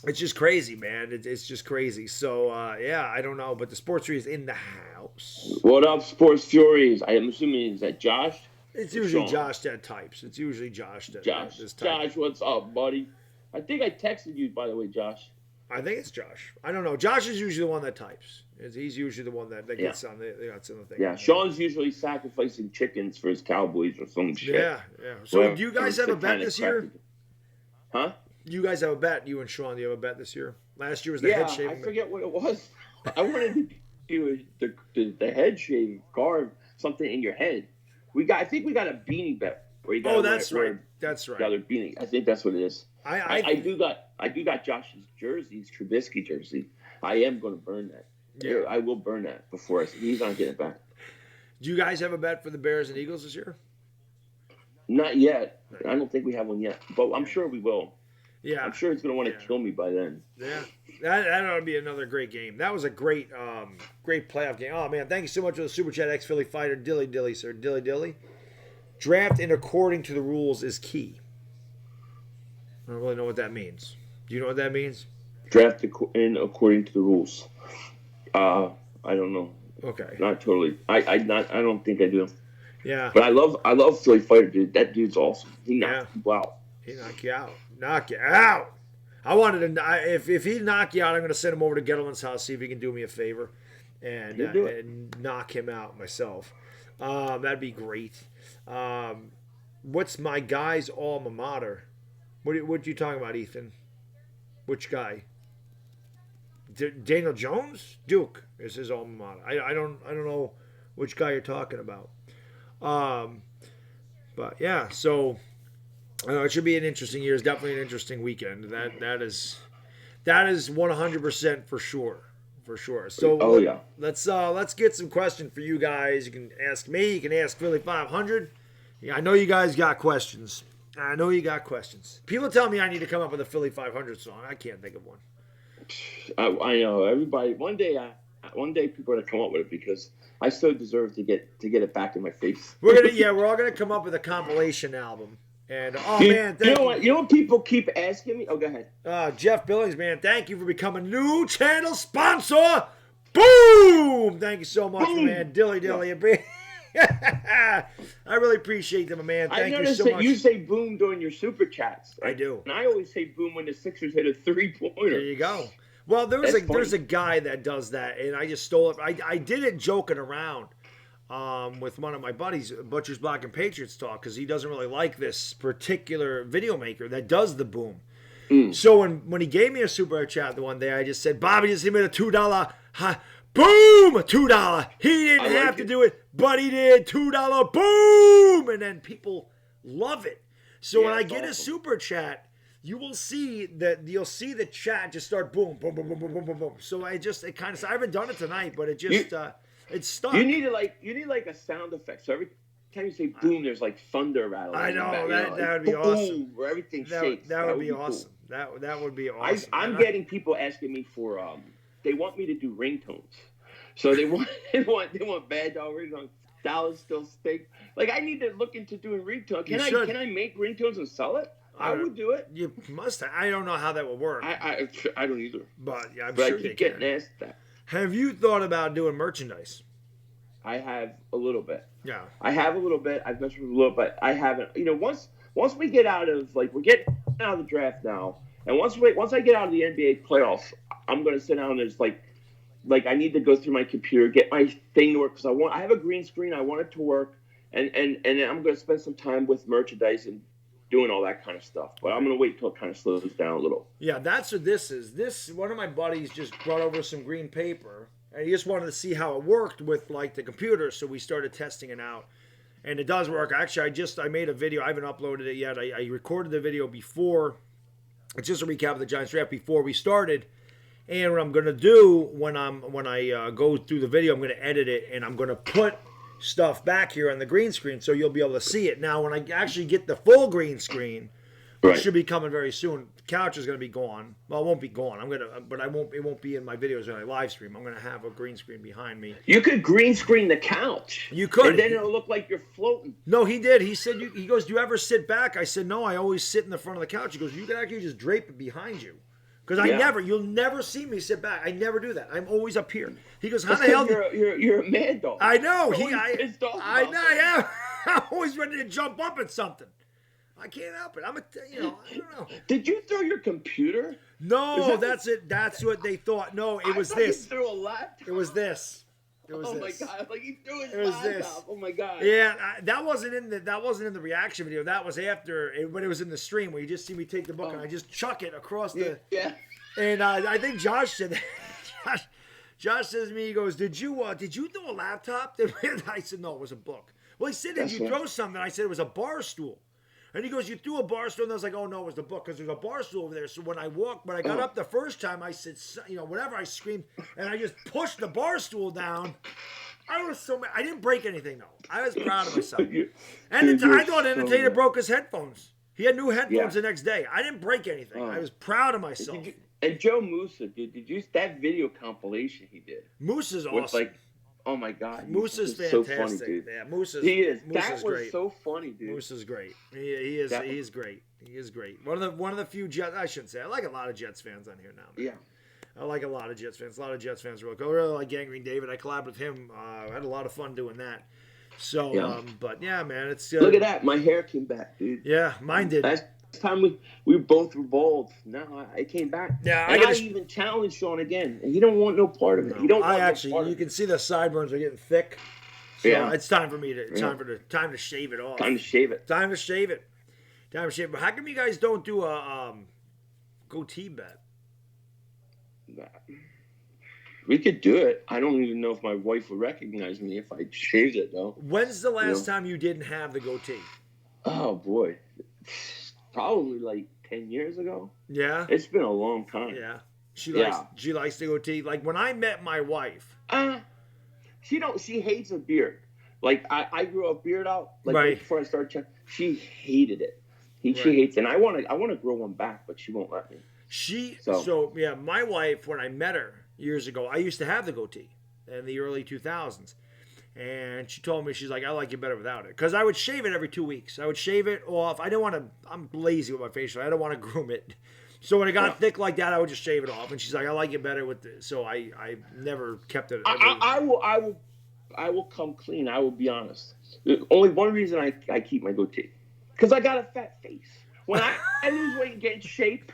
It's just crazy, man. It's just crazy. So, yeah, I don't know. But the Sports Fury is in the house. What up, Sports Furies? I am assuming, is that Josh? It's usually Josh that types. It's usually Josh that types. Josh, what's up, buddy? I think I texted you, by the way, Josh. I think it's Josh. I don't know. Josh is usually the one that types. He's usually the one that gets on the thing. Yeah, Sean's usually sacrificing chickens for his Cowboys or some shit. Yeah. So do you guys have a bet this year? Huh? You guys have a bet, you and Sean. Do you have a bet this year? Last year was the head shaving. I forget what it was. I wanted to do the head shave, carve something in your head. I think we got a beanie bet. Where you that's right. That's right. Got a beanie. I think that's what it is. I do got Josh's jersey, his Trubisky jersey. I am going to burn that. Yeah. I will burn that before he's not getting it back. Do you guys have a bet for the Bears and Eagles this year? Not yet. I don't think we have one yet, but I'm sure we will. Yeah, I'm sure he's going to want to kill me by then. Yeah, that ought to be another great game. That was a great playoff game. Oh man, thank you so much for the super chat, Philly fighter, Dilly, sir, Dilly. Draft in according to the rules is key. I don't really know what that means. Do you know what that means? Draft in according to the rules. I don't know. Okay. Not totally. I don't think I do. Yeah. But I love Philly Fighter, dude. That dude's awesome. He knocked people out. He knock you out. Knock you out. I wanted to. If he knock you out, I'm going to send him over to Gettleman's house, see if he can do me a favor, and knock him out myself. That'd be great. What's my guy's alma mater? What you talking about, Ethan? Which guy? Daniel Jones? Duke is his alma mater. I don't know which guy you're talking about. But yeah, so it should be an interesting year. It's definitely an interesting weekend. That is 100% for sure. For sure. So let's get some questions for you guys. You can ask me. You can ask Philly500. Yeah, I know you guys got questions. People tell me I need to come up with a Philly500 song. I can't think of one. I know everybody. One day people are gonna come up with it because I so deserve to get it back in my face. We're all gonna come up with a compilation album. And man, thank you. You know what people keep asking me? Oh, go ahead. Jeff Billings, man, thank you for becoming a new channel sponsor. Boom! Thank you so much, man. Dilly. I really appreciate them, man. Thank you so much. I noticed that you say boom during your super chats. I do. And I always say boom when the Sixers hit a 3-pointer. There you go. Well, there's a guy that does that, and I just stole it. I did it joking around with one of my buddies, Butcher's Block and Patriots Talk, because he doesn't really like this particular video maker that does the boom. So when he gave me a super chat the one day, I just said, Bobby just hit me a $2 boom, $2. He didn't have to do it, but he did. $2 boom, and then people love it. So when I get a super chat, you'll see the chat just start boom, boom, boom, boom, boom, boom, boom, boom. So I haven't done it tonight, but it just it's stuck. You need like a sound effect. So every time you say boom, there's like thunder rattling. I know that would be awesome. Where everything shakes. That would be awesome. Cool. That would be awesome. I'm getting people asking me for they want me to do ringtones. So they want Bad Dog ringtones. Dollars still stink. Like I need to look into doing ringtones. Can I make ringtones and sell it? I would do it. You must. I don't know how that would work. I don't either. But yeah, I'm sure I keep getting asked that. Have you thought about doing merchandise? I have a little bit. Yeah. I have a little bit. I've messed with a little, but I haven't. Once we get out of we're getting out of the draft now, and once I get out of the NBA playoffs, I'm gonna sit down and there's like I need to go through my computer, get my thing to work because I have a green screen. I want it to work, and I'm gonna spend some time with merchandise and doing all that kind of stuff. But I'm gonna wait till it kind of slows down a little. Yeah, that's what this is. One of my buddies just brought over some green paper, and he just wanted to see how it worked with like the computer. So we started testing it out, and it does work. Actually, I made a video. I haven't uploaded it yet. I recorded the video before. It's just a recap of the Giants draft before we started. And what I'm gonna do when I go through the video, I'm gonna edit it and I'm gonna put stuff back here on the green screen so you'll be able to see it. Now, when I actually get the full green screen, it should be coming very soon. The couch is gonna be gone. Well, it won't be gone. It won't be in my videos when I live stream. I'm gonna have a green screen behind me. You could green screen the couch. You could, and then it'll look like you're floating. No, he did. He said, he goes, do you ever sit back? I said, no, I always sit in the front of the couch. He goes, you can actually just drape it behind you. Because you'll never see me sit back. I never do that. I'm always up here. He goes, how the hell? You're a mad dog. I know. I know. Yeah. I'm always ready to jump up at something. I can't help it. I don't know. Did you throw your computer? No, that's it. That's what they thought. No, it was this. You threw a laptop. It was this. Oh my god! Like he threw his laptop. Oh my god! Yeah, that wasn't in the reaction video. That was after when it was in the stream where you just see me take the book and I just chuck it across the. Yeah. And I think Josh said that. Josh says to me, he goes, "Did you throw a laptop?" I said, "No, it was a book." Well, he said, "Did you throw something?" I said, "It was a bar stool." And he goes, "You threw a bar stool?" And I was like, "Oh no, it was the book because there's a bar stool over there." So when I got up the first time, I said, whatever, I screamed, and I just pushed the bar stool down. I was so mad. I didn't break anything though. I was proud of myself. And I thought Entertainer broke his headphones. He had new headphones the next day. I didn't break anything. I was proud of myself. And Joe Musa, did you that video compilation he did? Musa's awesome. Oh my god, Moose is fantastic. So funny, dude. Yeah, Moose is. He is. Moose that is was great. so funny, dude. Moose is great. He is. He is great. He is great. One of the few Jets. I shouldn't say. I like a lot of Jets fans on here now. Man. Yeah. I like a lot of Jets fans. A lot of Jets fans really cool. I really like Gangrene David. I collabed with him. I had a lot of fun doing that. So, Yeah. but yeah, man, it's Look at that. My hair came back, dude. Yeah, mine did. Last time we both were bald. Now I came back. Yeah, and I even challenged Sean again, and he don't want no part of it. He don't want no part you can see the sideburns are getting thick. So it's time for me to time to shave it off. Time to shave it. Time to shave it. Time to shave it. But how come you guys don't do a goatee bet? We could do it. I don't even know if my wife would recognize me if I shaved it, though. When's the last time you didn't have the goatee? Oh, boy. Probably like 10 years ago. Yeah? It's been a long time. Yeah. She likes the goatee. Like, when I met my wife. She hates a beard. Like, I grew a beard out. Like, right before I started checking. She hated it. She hates it. And I want to grow one back, but she won't let me. So, my wife, when I met her years ago, I used to have the goatee in the early 2000s. And she told me, she's like, I like you better without it. Because I would shave it every 2 weeks. I would shave it off. I didn't want to, I'm lazy with my facial. I don't want to groom it. So when it got thick like that, I would just shave it off. And she's like, I like it better with this. So I never kept it. I will come clean. I will be honest. There's only one reason I keep my goatee. Because I got a fat face. When I lose weight and get in shape.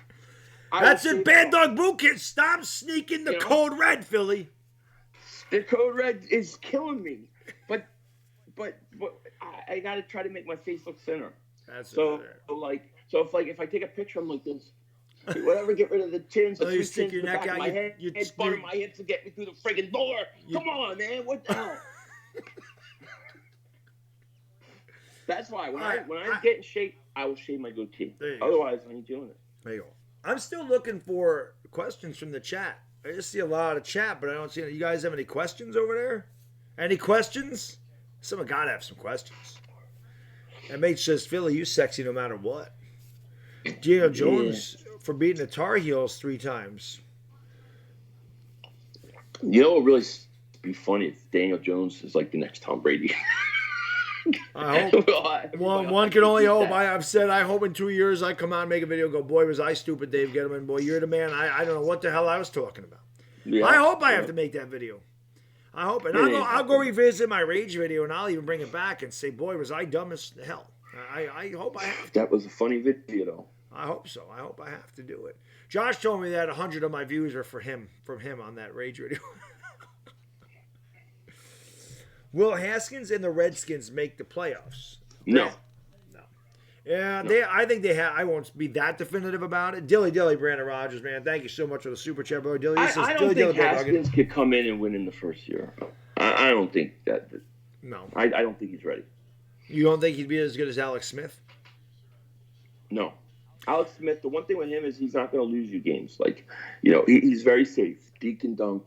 That's it, Bad Dog Boot Camp. Stop sneaking the code red, Philly. The code red is killing me. But I got to try to make my face look thinner. So if I take a picture, I'm like this. Whatever, get rid of the chins. You stick your neck out. My head, butter my hips to get me through the friggin' door. Come on, man. What the hell? That's why when I get in shape, I will shave my goatee. Otherwise, I ain't doing it. There you go. I'm still looking for questions from the chat. I just see a lot of chat, but I don't see any. You guys have any questions over there? Any questions? Someone got to have some questions. And mate says, Philly, you sexy no matter what. Gio Jones for beating the Tar Heels 3 times. You know what would really be funny if Daniel Jones is like the next Tom Brady. I hope. One can only hope. I've said I hope in 2 years I come out and make a video and go, boy, was I stupid, Dave Gettleman. Boy, you're the man. I don't know what the hell I was talking about. Yeah, I hope I have to make that video. I hope. And I'll go revisit my Rage video and I'll even bring it back and say, boy, was I dumb as hell. I hope I have to. That was a funny video, though. I hope so. I hope I have to do it. Josh told me that 100 of my views are from him on that Rage video. Will Haskins and the Redskins make the playoffs? No. Yeah, no. I think they have. I won't be that definitive about it. Dilly, Brandon Rogers, man. Thank you so much for the super chat, bro. Dilly, I don't think Haskins could come in and win in the first year. I don't think that. No. I don't think he's ready. You don't think he'd be as good as Alex Smith? No. Alex Smith, the one thing with him is he's not going to lose you games. Like, he's very safe. Deke and dunk,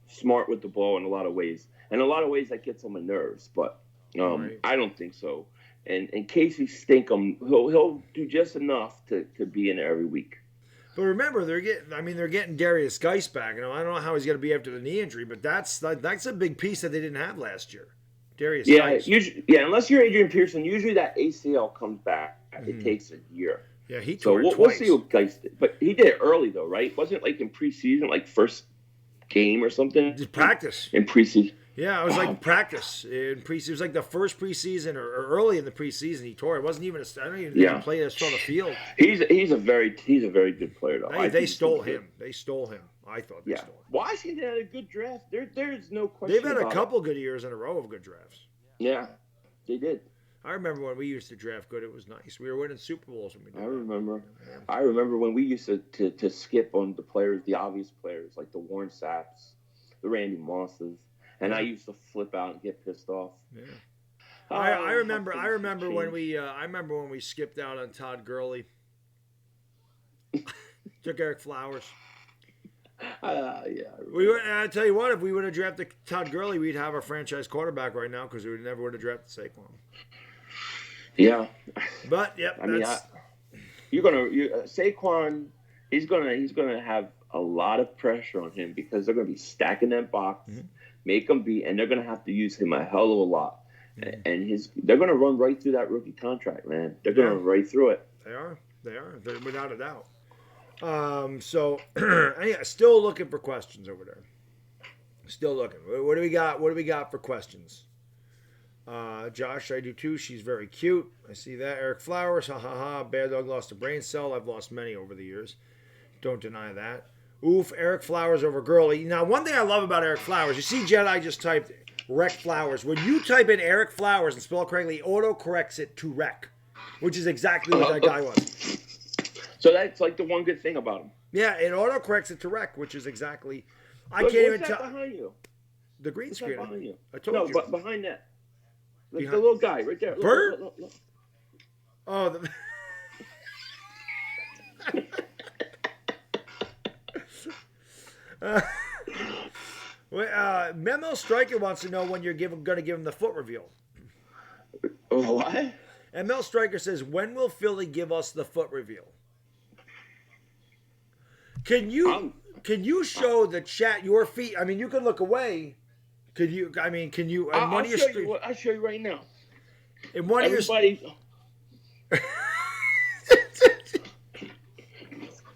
smart with the ball in a lot of ways. In a lot of ways, that gets on my nerves, but I don't think so. And in case he Stinkum, he'll do just enough to be in there every week. But remember, they're getting Darius Geis back. I don't know how he's going to be after the knee injury, but that's a big piece that they didn't have last year. Darius Geis. Unless you're Adrian Pearson, usually that ACL comes back. It takes a year. Yeah, he tore it twice. We'll see what Geis did. But he did it early, though, right? Wasn't it like in preseason, like first game or something? Just practice. In preseason. Yeah, it was like practice in preseason. It was like the first preseason or early in the preseason he tore. It wasn't even. I don't even think he played us on the field. He's a very good player though. They stole him. They stole him. I thought they stole him. Washington had a good draft. There's no question. They've had a couple good years in a row of good drafts. Yeah, they did. I remember when we used to draft good. It was nice. We were winning Super Bowls when we did. I remember when we used to skip on the players, the obvious players like the Warren Sapps, the Randy Mosses. And I used to flip out and get pissed off. Yeah. I remember when we skipped out on Todd Gurley. Took Eric Flowers. I tell you what, if we would have drafted Todd Gurley, we'd have our franchise quarterback right now because we never would have drafted Saquon. Yeah. But Saquon. He's gonna have a lot of pressure on him because they're gonna be stacking that box. Mm-hmm. Make him and they're going to have to use him a hell of a lot. Mm-hmm. And they're going to run right through that rookie contract, man. They're going to run right through it. They are. They're without a doubt. So, still looking for questions over there. Still looking. What do we got? What do we got for questions? Josh, I do too. She's very cute. I see that. Eric Flowers, ha ha ha. Bad Dog lost a brain cell. I've lost many over the years. Don't deny that. Oof, Eric Flowers over Girly. Now, one thing I love about Eric Flowers, you see Jedi just typed Wreck Flowers. When you type in Eric Flowers and spell it correctly, it auto-corrects it to Wreck, which is exactly what that guy was. So that's like the one good thing about him. Yeah, it auto-corrects it to Wreck, which is exactly... I What's can't even that tell... behind you? The green What's screen. that behind you? I told you. No, but behind that. The Behind... little guy right there. Bird? Look. Oh, the... Memo Striker wants to know when you're going to give him the foot reveal. Oh, what? And Mel Striker says, when will Philly give us the foot reveal? Can you show the chat your feet? I mean, you can look away. Could you? I mean, can you? I'll show you right now. In one of your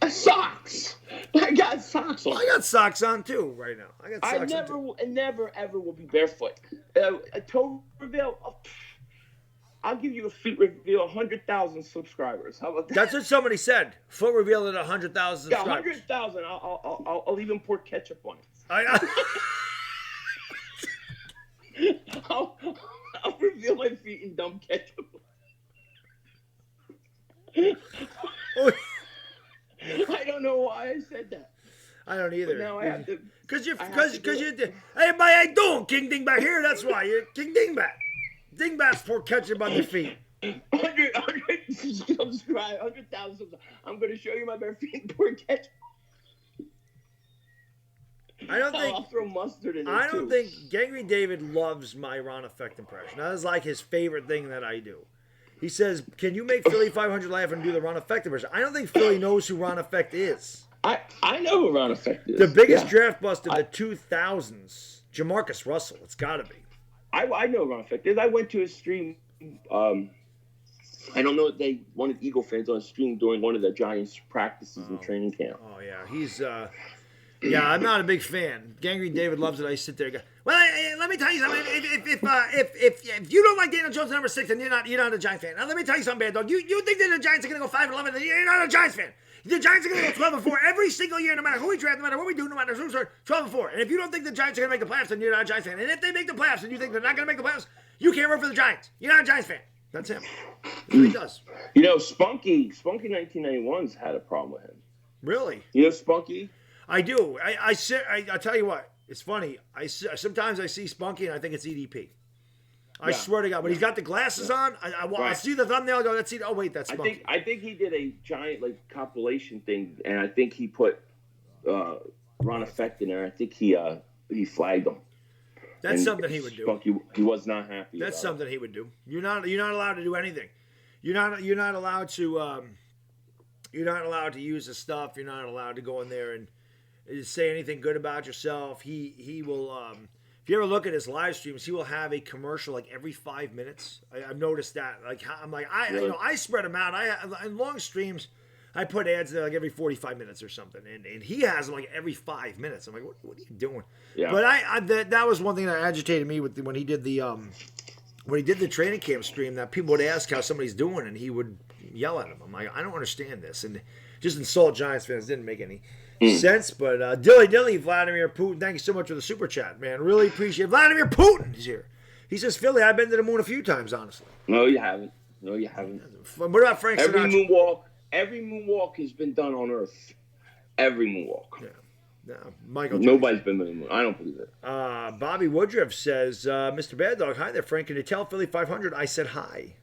socks. I got socks on. I got socks on too right now. I got socks I never ever will be barefoot. A toe reveal. I'll give you a feet reveal. 100,000 subscribers. How about that? That's what somebody said. Foot reveal at 100,000 subscribers. 100,000. I'll even pour ketchup on it. I'll reveal my feet in dumb ketchup. I don't know why I said that. I don't either. But now I have to. Because you did. Hey, how you doing, King Dingbat here? That's why you're King Dingbat. Dingbats pour ketchup on your feet. 100 subscribe, 100,000 subscribe. I'm going to show you my bare feet and pour ketchup. I'll throw mustard in it I don't think Gangry David loves my Ron Effect impression. That is like his favorite thing that I do. He says, can you make Philly500 laugh and do the Ron Effect impression? I don't think Philly knows who Ron Effect is. I know who Ron Effect is. The biggest draft bust of the 2000s. Jamarcus Russell. It's got to be. I know Ron Effect is. I went to his stream. I don't know if they wanted Eagle fans on a stream during one of the Giants practices and training camp. Oh, yeah. He's... Yeah, I'm not a big fan. Gangry David loves it. I sit there and go, well, let me tell you something. If you don't like Daniel Jones number 6, then you're not a Giants fan. Now, let me tell you something, Bad Dog. You think that the Giants are going to go 5-11, then you're not a Giants fan. The Giants are going to go 12-4 every single year, no matter who we draft, no matter what we do, no matter who's 12-4. And if you don't think the Giants are going to make the playoffs, then you're not a Giants fan. And if they make the playoffs and you think they're not going to make the playoffs, you can't root for the Giants. You're not a Giants fan. That's him. That's what he does. You know, Spunky 1991's had a problem with him. Really? You know Spunky? I do. I tell you what. It's funny. Sometimes I see Spunky and I think it's EDP. I swear to God, when he's got the glasses on, I see the thumbnail. I go, that's it. Oh wait, that's Spunky. I think he did a giant compilation thing, and I think he put Ron Effect in there. I think he flagged him. That's something he would do. Spunky, he was not happy. That's something he would do. You're not allowed to do anything. You're not allowed to. You're not allowed to use the stuff. You're not allowed to go in there and say anything good about yourself. He will. If you ever look at his live streams, he will have a commercial like every 5 minutes. I've noticed that. I spread them out. In long streams, I put ads there like every 45 minutes or something, and he has them like every 5 minutes. I'm like, what are you doing? Yeah. But that was one thing that agitated me when he did the training camp stream. That people would ask how somebody's doing, and he would yell at them. I'm like, I don't understand this, and just insult Giants fans didn't make any sense. But Dilly Vladimir Putin, thank you so much for the super chat, man. Really appreciate it. Vladimir Putin is here. He says, Philly, I've been to the moon a few times, honestly. No, you haven't. What about Frank Sinatra? Every moonwalk has been done on Earth. Every moonwalk. Yeah. No, Michael. Nobody's been to the moon. I don't believe it. Bobby Woodruff says, Mr. Bad Dog, hi there, Frank. Can you tell Philly500 I said hi?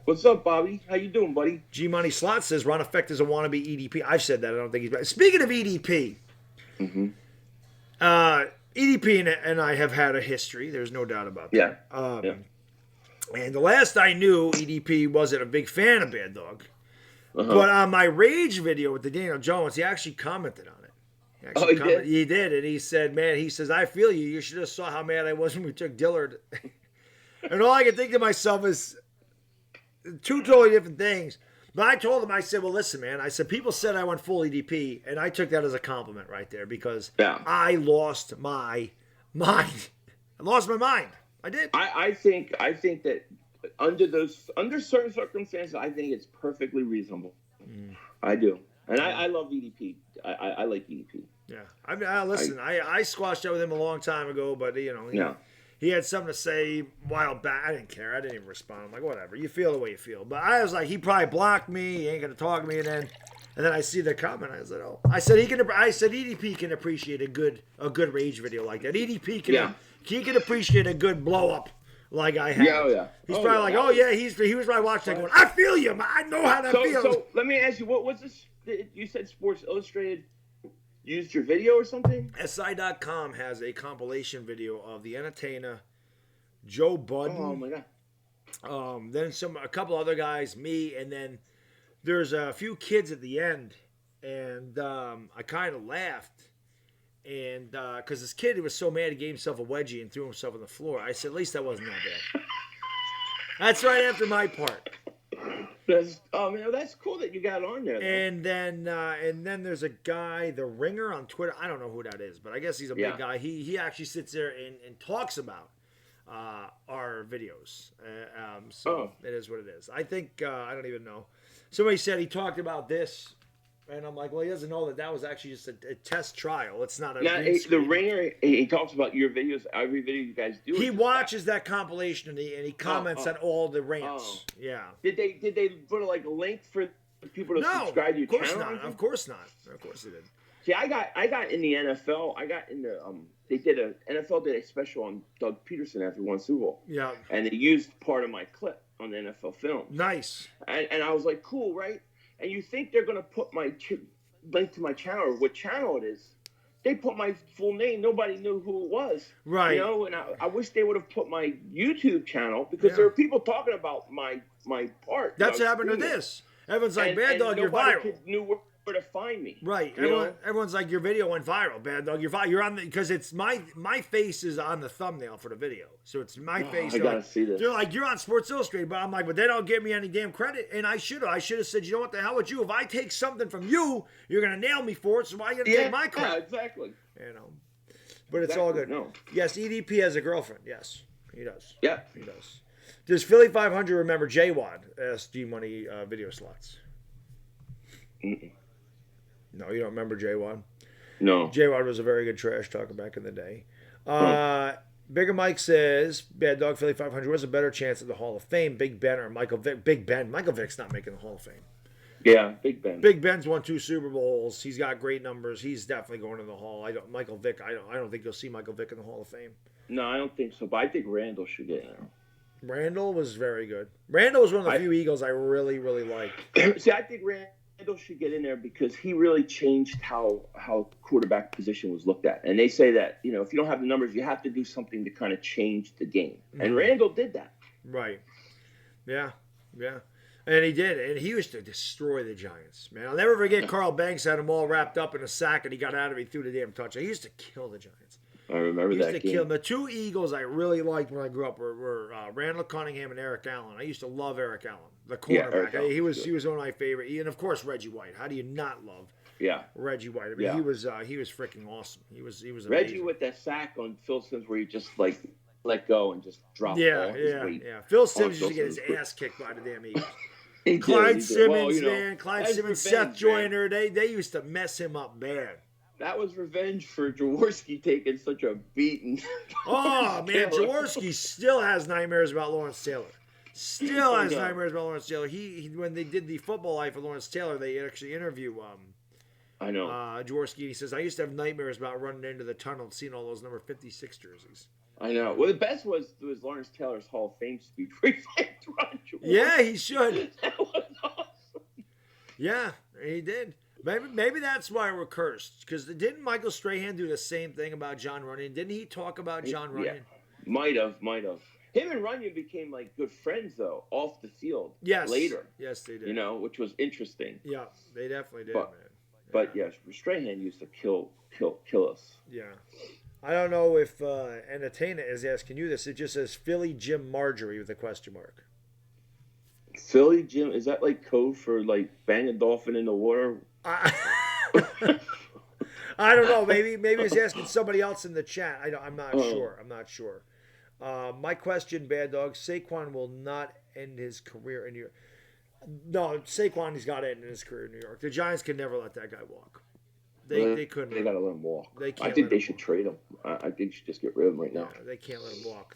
What's up, Bobby? How you doing, buddy? G Money Slot says Ron Effect is a wannabe EDP. I've said that. I don't think he's bad. Speaking of EDP, EDP and I have had a history. There's no doubt about that. Yeah. And the last I knew, EDP wasn't a big fan of Bad Dog. But on my Rage video with the Daniel Jones, he actually commented on it. He did. And he said, man, I feel you. You should have saw how mad I was when we took Dillard. And all I could think to myself is two totally different things. But I told him, I said, well, listen, man. I said, people said I went full EDP. And I took that as a compliment right there because I lost my mind. I lost my mind. I did. I think that under certain circumstances, I think it's perfectly reasonable. I do, and I love EDP. I like EDP. Yeah, I mean, listen, I squashed out with him a long time ago, but Yeah. he had something to say a while back. I didn't care. I didn't even respond. I'm like, whatever. You feel the way you feel. But I was like, he probably blocked me. He ain't gonna talk to me. And then I see the comment. I said, oh. I said EDP can appreciate a good rage video like that. EDP can he can appreciate a good blow up like I had. Yeah. He's probably like, oh yeah. He was probably watching that going, I feel you, man. I know how that feels. So let me ask you, what was this? You said Sports Illustrated used your video or something? SI.com has a compilation video of the entertainer, Joe Budden. Oh my god. Then a couple other guys, me, and then there's a few kids at the end, and I kind of laughed, and because this kid, he was so mad he gave himself a wedgie and threw himself on the floor. I said, at least that wasn't that bad. That's right after my part. That's cool that you got on there. Though. And then there's a guy, The Ringer on Twitter. I don't know who that is, but I guess he's a big guy. He actually sits there and talks about our videos. It is what it is. I think I don't even know. Somebody said he talked about this, and I'm like, well, he doesn't know that was actually just a test trial. It's not a. Now, The Ringer, he talks about your videos. Every video you guys do. He watches that compilation and he comments on all the rants. Yeah. Did they put like a link for people to subscribe to your channel? Of course not. Of course they did. See, I got in the NFL. I got in the NFL did a special on Doug Peterson after he won Super Bowl. Yeah. And they used part of my clip on the NFL film. Nice. And I was like, cool, right? And you think they're gonna put my link to my channel or what channel it is? They put my full name. Nobody knew who it was. Right. You know, and I wish they would have put my YouTube channel because there were people talking about my part. That's what happened to this. Everyone's like, Bad Dog, you're viral. Nobody knew where to find me. Right. Everyone's like, your video went viral, Bad Dog. You're viral. You're on because it's my face is on the thumbnail for the video, so it's my face. I gotta see this. They're like, you're on Sports Illustrated, but I'm like, but they don't give me any damn credit, and I should have said, you know what the hell with you? If I take something from you, you're gonna nail me for it. So why are you gonna take my credit? Yeah, exactly. You know, but it's all good. No. Yes, EDP has a girlfriend. Yes, he does. Yeah, he does. Does Philly500 remember JWAD as G Money video slots? Mm-mm. No, you don't remember JWAD? No. JWAD was a very good trash talker back in the day. Bigger Mike says, Bad Dog Philly500, who has a better chance at the Hall of Fame, Big Ben or Michael Vick? Big Ben. Michael Vick's not making the Hall of Fame. Yeah, Big Ben. Big Ben's won 2 Super Bowls. He's got great numbers. He's definitely going to the Hall. Michael Vick, I don't think you'll see Michael Vick in the Hall of Fame. No, I don't think so, but I think Randall should get in there. Randall was very good. Randall was one of the few Eagles I really, really liked. See, I think Randall should get in there because he really changed how quarterback position was looked at. And they say that, you know, if you don't have the numbers, you have to do something to kind of change the game. Mm-hmm. And Randall did that. Right. Yeah. Yeah. And he did. And he used to destroy the Giants, man. I'll never forget Carl Banks had them all wrapped up in a sack and he got out of it. He threw the damn touchdown. He used to kill the Giants. I remember that game. Kill them. The 2 Eagles I really liked when I grew up were Randall Cunningham and Eric Allen. I used to love Eric Allen, the cornerback. Yeah, he was one of my favorite. And of course Reggie White. How do you not love Reggie White? I mean, he was freaking awesome. He was amazing. Reggie with that sack on Phil Simms where he just like let go and just dropped all his weight. Yeah. Phil Simms used to get his ass kicked by the damn Eagles. Clyde Simmons, man. Clyde Simmons, Seth Joyner. They used to mess him up bad. That was revenge for Jaworski taking such a beating. Oh, man. Jaworski still has nightmares about Lawrence Taylor. Still has nightmares about Lawrence Taylor. He when they did the Football Life of Lawrence Taylor, they actually interview I know. Jaworski. He says, I used to have nightmares about running into the tunnel and seeing all those number 56 jerseys. I know. Well, the best was Lawrence Taylor's Hall of Fame speech where he thanked Ron Jaworski. Yeah, he should. That was awesome. Yeah, he did. Maybe that's why we're cursed. Because didn't Michael Strahan do the same thing about John Runyon? Didn't he talk about John Runyon? Yeah. Might have. Him and Runyon became like good friends though, off the field. Yes. Later. Yes, they did. You know, which was interesting. Yeah, they definitely did, man. Yeah. But yes, Strahan used to kill us. Yeah. I don't know if Entertainer is asking you this. It just says Philly Jim Marjorie with a question mark. Philly Jim, is that like code for like bang a dolphin in the water? I don't know. Maybe he's asking somebody else in the chat. I'm not sure. My question, Bad Dog, Saquon will not end his career in New York. No, Saquon, he's got to end his career in New York. The Giants can never let that guy walk. They couldn't. They got to let him walk. They can't I think let they him should walk. trade him. I think they should just get rid of him right now. Yeah, they can't let him walk.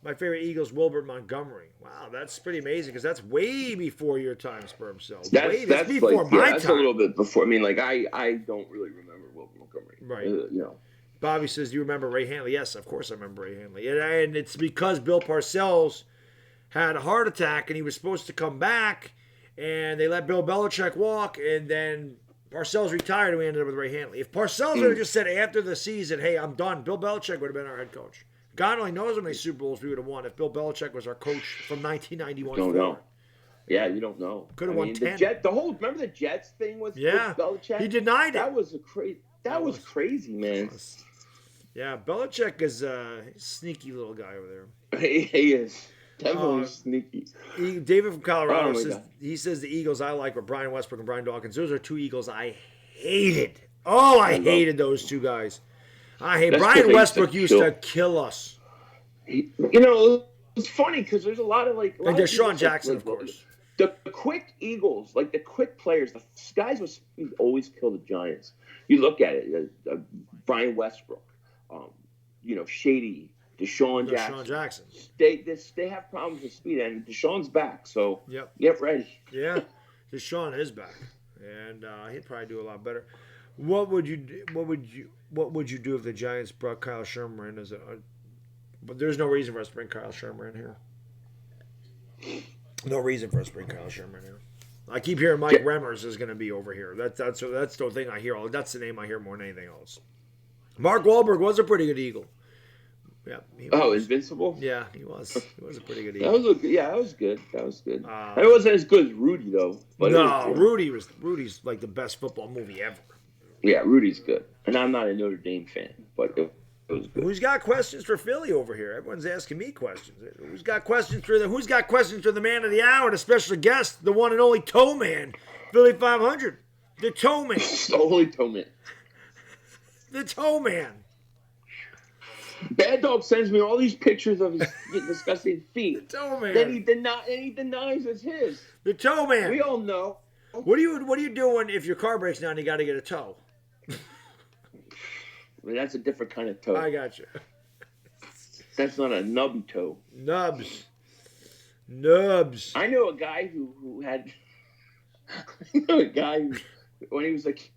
My favorite Eagles, Wilbert Montgomery. Wow, that's pretty amazing because that's way before your time, Sperm Cell. That's before my time. That's a little bit before. I mean, like I don't really remember Wilbert Montgomery. Right. You know. Bobby says, "Do you remember Ray Handley?" Yes, of course I remember Ray Handley, and it's because Bill Parcells had a heart attack and he was supposed to come back, and they let Bill Belichick walk, and then Parcells retired, and we ended up with Ray Handley. If Parcells would have just said after the season, "Hey, I'm done," Bill Belichick would have been our head coach. God only knows how many Super Bowls we would have won if Bill Belichick was our coach from 1991 Don't forward. know. Yeah, you don't know. Could have won 10. Remember the Jets thing with Belichick? He denied it. That was crazy, man. Yeah, Belichick is a sneaky little guy over there. He is. Definitely sneaky. David from Colorado Oh, says he says the Eagles I like were Brian Westbrook and Brian Dawkins. Those are two Eagles I hated. Oh, I hated those two guys. Brian Westbrook used to kill us. You know, it's funny because there's a lot of like. And Deshaun Jackson, of course. The quick Eagles, like the quick players, the guys would always kill the Giants. You look at it, Brian Westbrook, Shady, Deshaun Jackson. They have problems with speed, and Deshaun's back, so get ready. Yeah, Deshaun is back, and he'd probably do a lot better. What would you do if the Giants brought Kyle Shermer in as a? But there's no reason for us to bring Kyle Shermer in here. No reason for us to bring Kyle Shermer in here. I keep hearing Mike Remmers is going to be over here. That's the thing I hear. That's the name I hear more than anything else. Mark Wahlberg was a pretty good Eagle. Yeah. Invincible? Yeah, he was. He was a pretty good Eagle. That was good. It wasn't as good as Rudy though. But no, Rudy's like the best football movie ever. Yeah, Rudy's good, and I'm not a Notre Dame fan, but it was good. Who's got questions for Philly over here? Everyone's asking me questions. Who's got questions for the man of the hour, the special guest, the one and only Toe Man, Philly500, the Toe Man, the only Toe Man, the Toe Man. Bad Dog sends me all these pictures of his disgusting feet. The Toe Man. Then he denies it's his. The Toe Man. We all know. What are you doing if your car breaks down and you got to get a tow? I mean, that's a different kind of toe. I got you. That's not a nubby toe. Nubs. I know a guy who had. I know a guy who, when he was like,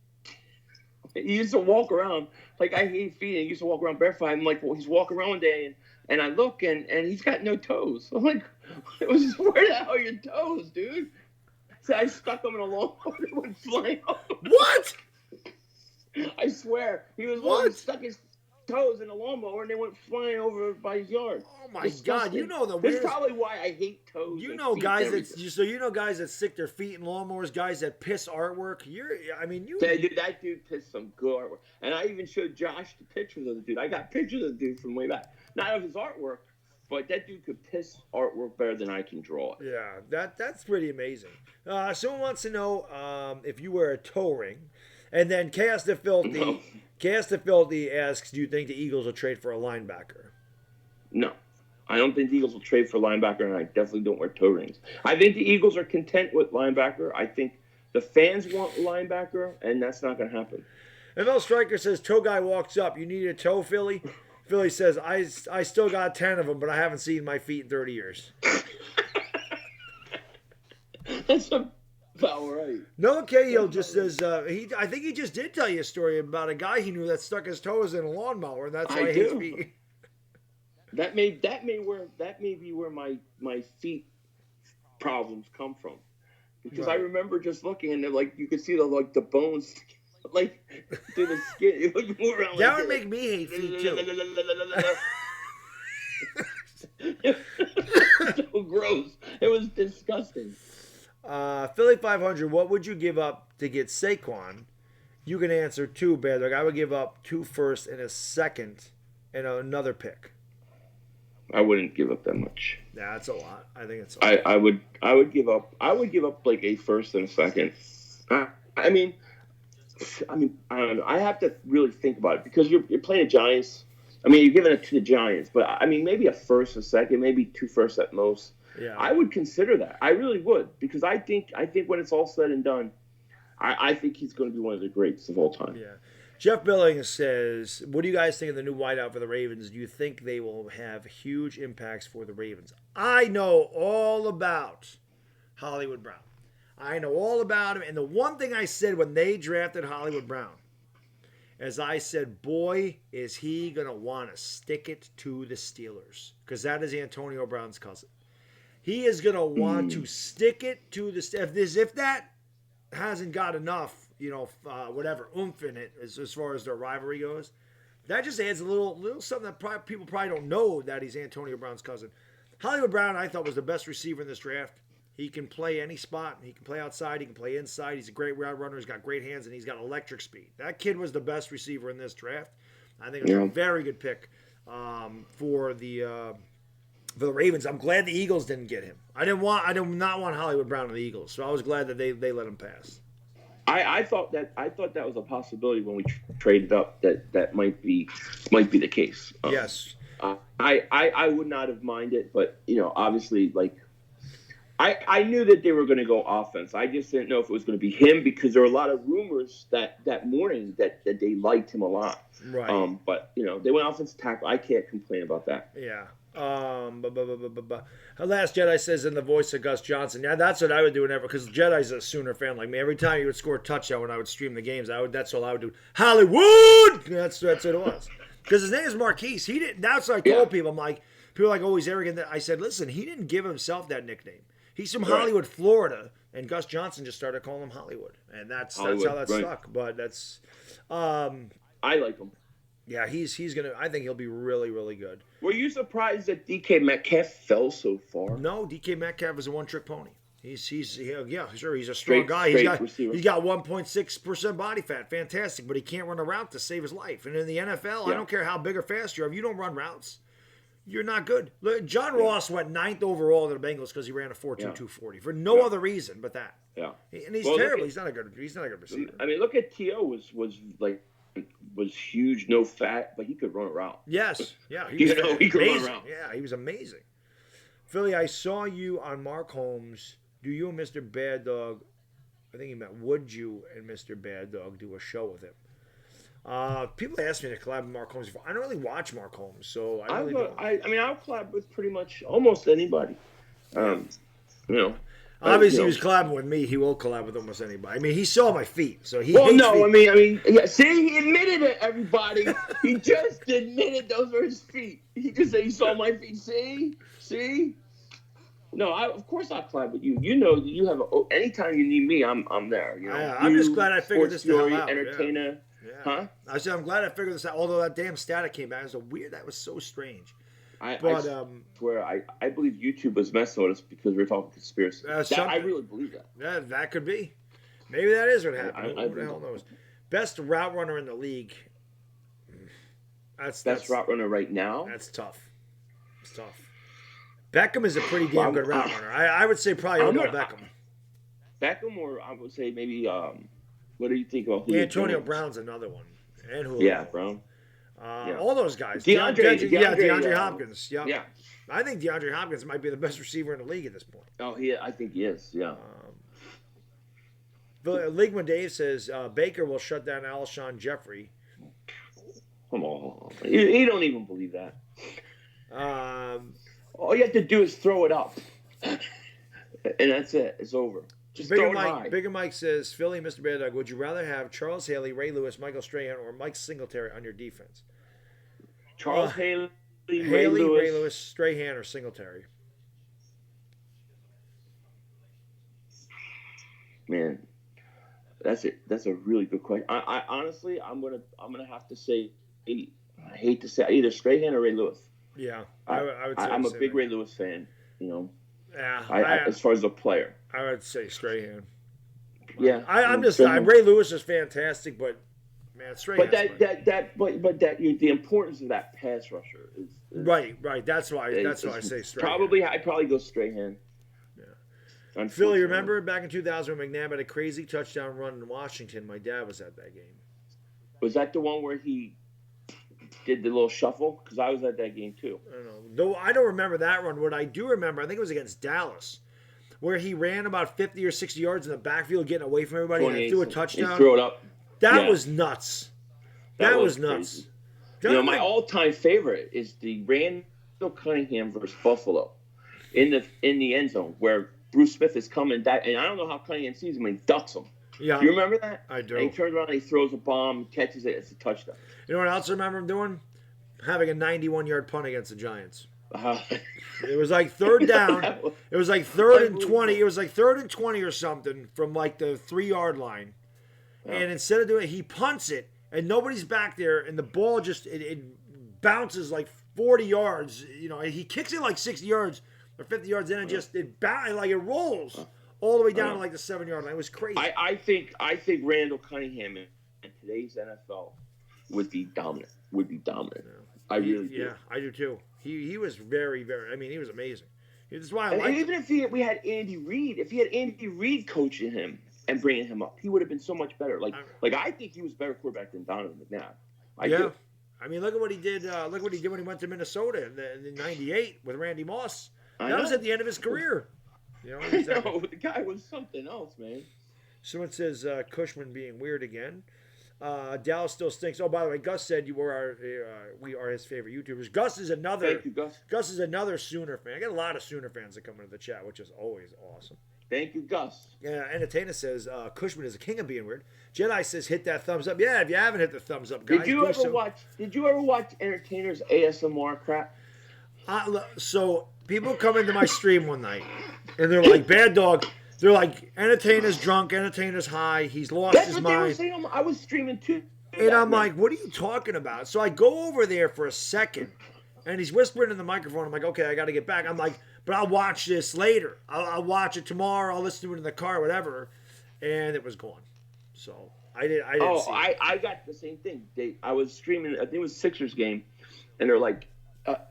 he used to walk around like I hate feet. And he used to walk around barefoot. I'm like, well, he's walking around one day and I look and he's got no toes. I'm like, where the hell are your toes, dude? So I stuck him in a lawnmower and it went flying off. What? I swear. He was stuck his toes in a lawnmower and they went flying over by his yard. Oh my God. You know the weirdest. That's probably why I hate toes. You know guys that stick their feet in lawnmowers, guys that piss artwork. That dude pissed some good artwork. And I even showed Josh the pictures of the dude. I got pictures of the dude from way back. Not of his artwork, but that dude could piss artwork better than I can draw it. Yeah, that's pretty amazing. Someone wants to know if you wear a toe ring. And then Chaos the Filthy asks, do you think the Eagles will trade for a linebacker? No. I don't think the Eagles will trade for a linebacker, and I definitely don't wear toe rings. I think the Eagles are content with linebacker. I think the fans want linebacker, and that's not going to happen. ML Striker says, toe guy walks up. You need a toe, Philly? Philly says, I still got 10 of them, but I haven't seen my feet in 30 years. That's about right. Noah Cahill just says, I think he just did tell you a story about a guy he knew that stuck his toes in a lawnmower, and that's why he hates feet. That may be where my feet problems come from. Because I remember just looking and like you could see the bones like through the skin. It would move around. That would make me hate feet too. So gross. It was disgusting. Philly500, what would you give up to get Saquon? You can answer 2, Bad Dog. I would give up 2 firsts and a second and another pick. I wouldn't give up that much. Yeah, that's a lot. I think it's a lot. I would give up like a first and a second. I mean, I don't know. I have to really think about it because you're playing the Giants. I mean, you're giving it to the Giants, but I mean, maybe a first, a second, maybe 2 firsts at most. Yeah. I would consider that. I really would, because I think when it's all said and done, I think he's going to be one of the greats of all time. Yeah. Jeff Billings says, what do you guys think of the new wideout for the Ravens? Do you think they will have huge impacts for the Ravens? I know all about Hollywood Brown. I know all about him. And the one thing I said when they drafted Hollywood Brown, as I said, boy, is he going to want to stick it to the Steelers, because that is Antonio Brown's cousin. He is going to want to stick it to the Steelers. If that hasn't got enough, whatever oomph in it as far as their rivalry goes, that just adds a little something that people probably don't know, that he's Antonio Brown's cousin. Hollywood Brown, I thought, was the best receiver in this draft. He can play any spot. He can play outside. He can play inside. He's a great route runner. He's got great hands, and he's got electric speed. That kid was the best receiver in this draft. I think it was a very good pick for the Ravens. I'm glad the Eagles didn't get him. I did not want Hollywood Brown and the Eagles, so I was glad that they let him pass. I thought that was a possibility when we traded up, that might be the case. Yes. I would not have minded, but obviously, like, I knew that they were going to go offense. I just didn't know if it was going to be him, because there were a lot of rumors that morning that they liked him a lot. Right. But they went offensive tackle. I can't complain about that. Yeah. Last Jedi says in the voice of Gus Johnson. Yeah, that's what I would do whenever, because Jedi's a Sooner fan like me. Every time he would score a touchdown when I would stream the games, that's all I would do. Hollywood. That's what it was. Because his name is Marquise. He didn't. That's what I told people. I'm like, people are like, oh, he's arrogant. I said, listen, he didn't give himself that nickname. He's from Hollywood, Florida, and Gus Johnson just started calling him Hollywood, and that's how that stuck. But that's, I like him. Yeah, he's gonna. I think he'll be really, really good. Were you surprised that DK Metcalf fell so far? No, DK Metcalf is a one-trick pony. He's sure, he's a strong guy. He's got 1.6% body fat, fantastic, but he can't run a route to save his life. And in the NFL, I don't care how big or fast you are, if you don't run routes, you're not good. Look, John Ross went 9th overall to the Bengals because he ran a 4.2 240 for no other reason but that. Yeah, and he's terrible. He's not a good receiver. I mean, look at T.O. was huge, no fat, but he could run a route. Yes, yeah, he could run a route. Yeah, he was amazing. Philly, I saw you on Mark Holmes. Do you and Mr. Bad Dog? I think he meant, would you and Mr. Bad Dog do a show with him? People ask me to collab with Mark Holmes before. I don't really watch Mark Holmes, so I really don't. I mean, I'll collab with pretty much almost anybody. Obviously, he was collabing with me. He will collab with almost anybody. I mean, he saw my feet, so he. Well, hates no, feet. I mean, yeah. See, he admitted it. Everybody, he just admitted those were his feet. He just said he saw my feet. See. No, of course I'll collab with you. You have anytime you need me, I'm there. I'm just glad I figured this the hell out. Entertainer. Yeah. Huh? I said I'm glad I figured this out. Although that damn static came back, it was weird. That was so strange. I swear, I believe YouTube was messing with us because we were talking conspiracy. I really believe that. Yeah, that could be. Maybe that is what happened. Who the hell that. knows? Best route runner in the league. That's route runner right now. That's tough. It's tough. Beckham is a pretty damn good route runner. I would say probably Beckham. Beckham, or I would say maybe. What do you think of Antonio Brown's another one, and Julio. Yeah, Brown. All those guys. DeAndre Hopkins. Yep. Yeah. I think DeAndre Hopkins might be the best receiver in the league at this point. Oh, I think he is. Yeah. Ligman Dave says Baker will shut down Alshon Jeffrey. Come on, you don't even believe that. All you have to do is throw it up, and that's it. It's over. Just Bigger Mike says, Philly, Mr. Bad Dog, would you rather have Charles Haley, Ray Lewis, Michael Strahan, or Mike Singletary on your defense? Charles Haley, Ray Lewis, Strahan, or Singletary? Man, that's it. That's a really good question. I honestly, I'm gonna have to say, I hate to say either Strahan or Ray Lewis. Yeah, I would say I'm a big Ray Lewis fan. Yeah, as far as a player, I would say Strahan. Yeah, I'm just Ray Lewis is fantastic, but man, Strahan. But the importance of that pass rusher is right. That's why I say Strahan. I'd probably go Strahan. Yeah. Philly, remember back in 2000 when McNabb had a crazy touchdown run in Washington? My dad was at that game. Was that the one where he did the little shuffle? Because I was at that game too. I don't know. Though I don't remember that run. What I do remember, I think it was against Dallas, where he ran about 50 or 60 yards in the backfield, getting away from everybody, and threw a touchdown. He threw it up. That was nuts. That was nuts. My all-time favorite is the Randall Cunningham versus Buffalo in the end zone, where Bruce Smith is coming back, and I don't know how Cunningham sees him, and he ducks him. Yeah. Do you remember that? I do. And he turns around and he throws a bomb, catches it, it's a touchdown. You know what else I remember him doing? Having a 91-yard punt against the Giants. It was like third down. It was like third and 20. It was like third and 20 or something from like the 3-yard line. And instead of doing it, he punts it, and nobody's back there, and the ball just it bounces like 40 yards. You know, he kicks it like 60 yards or 50 yards, and it rolls all the way down to like the 7-yard line. It was crazy. I think Randall Cunningham in today's NFL would be dominant. I really do. Yeah, I do too. He was very, very. I mean, he was amazing. That's why I like. like. Even if we had Andy Reid, if he had Andy Reid coaching him and bringing him up, he would have been so much better. Like I think he was a better quarterback than Donovan McNabb. I do. I mean, look at what he did. Look what he did when he went to Minnesota in '98 with Randy Moss. That was at the end of his career. You know, the guy was something else, man. Someone says Cushman being weird again. Dallas still stinks. Oh, by the way, Gus said we are his favorite YouTubers. Gus is another. Thank you, Gus. Gus is another Sooner fan. I got a lot of Sooner fans that come into the chat, which is always awesome. Thank you, Gus. Yeah, Entertainer says Cushman is a king of being weird. Jedi says hit that thumbs up. Yeah, if you haven't hit the thumbs up, guys. Did you ever watch Entertainer's ASMR crap? So people come into my stream one night and they're like, "Bad dog." They're like, Entertainer's drunk, Entertainer's high, he's lost his mind. That's what they were saying. I was streaming too. And I'm like, what are you talking about? So I go over there for a second, and he's whispering in the microphone. I'm like, okay, I got to get back. I'm like, but I'll watch this later. I'll watch it tomorrow. I'll listen to it in the car, whatever. And it was gone. So I didn't see it. I got the same thing. I was streaming, I think it was Sixers game, and they're like,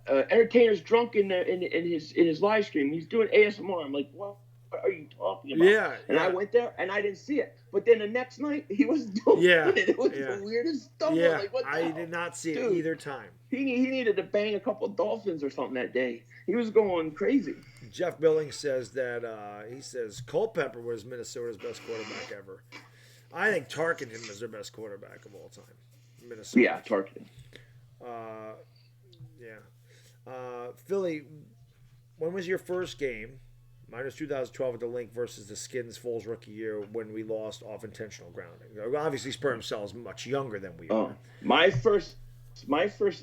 Entertainer's drunk in his live stream. He's doing ASMR. I'm like, what are you talking about? Yeah. And I went there and I didn't see it. But then the next night he was doing it. It was the weirdest stuff. Yeah. Like, what the I hell? did not see Dude, it either time. He needed to bang a couple of Dolphins or something that day. He was going crazy. Jeff Billings says that he says Culpepper was Minnesota's best quarterback ever. I think Tarkenton was their best quarterback of all time. Minnesota. Yeah, Tarkenton. Philly, when was your first game? Mine was 2012 at the Link versus the Skins Foles rookie year when we lost off intentional grounding. Obviously, Sperm Cell is much younger than we are. My first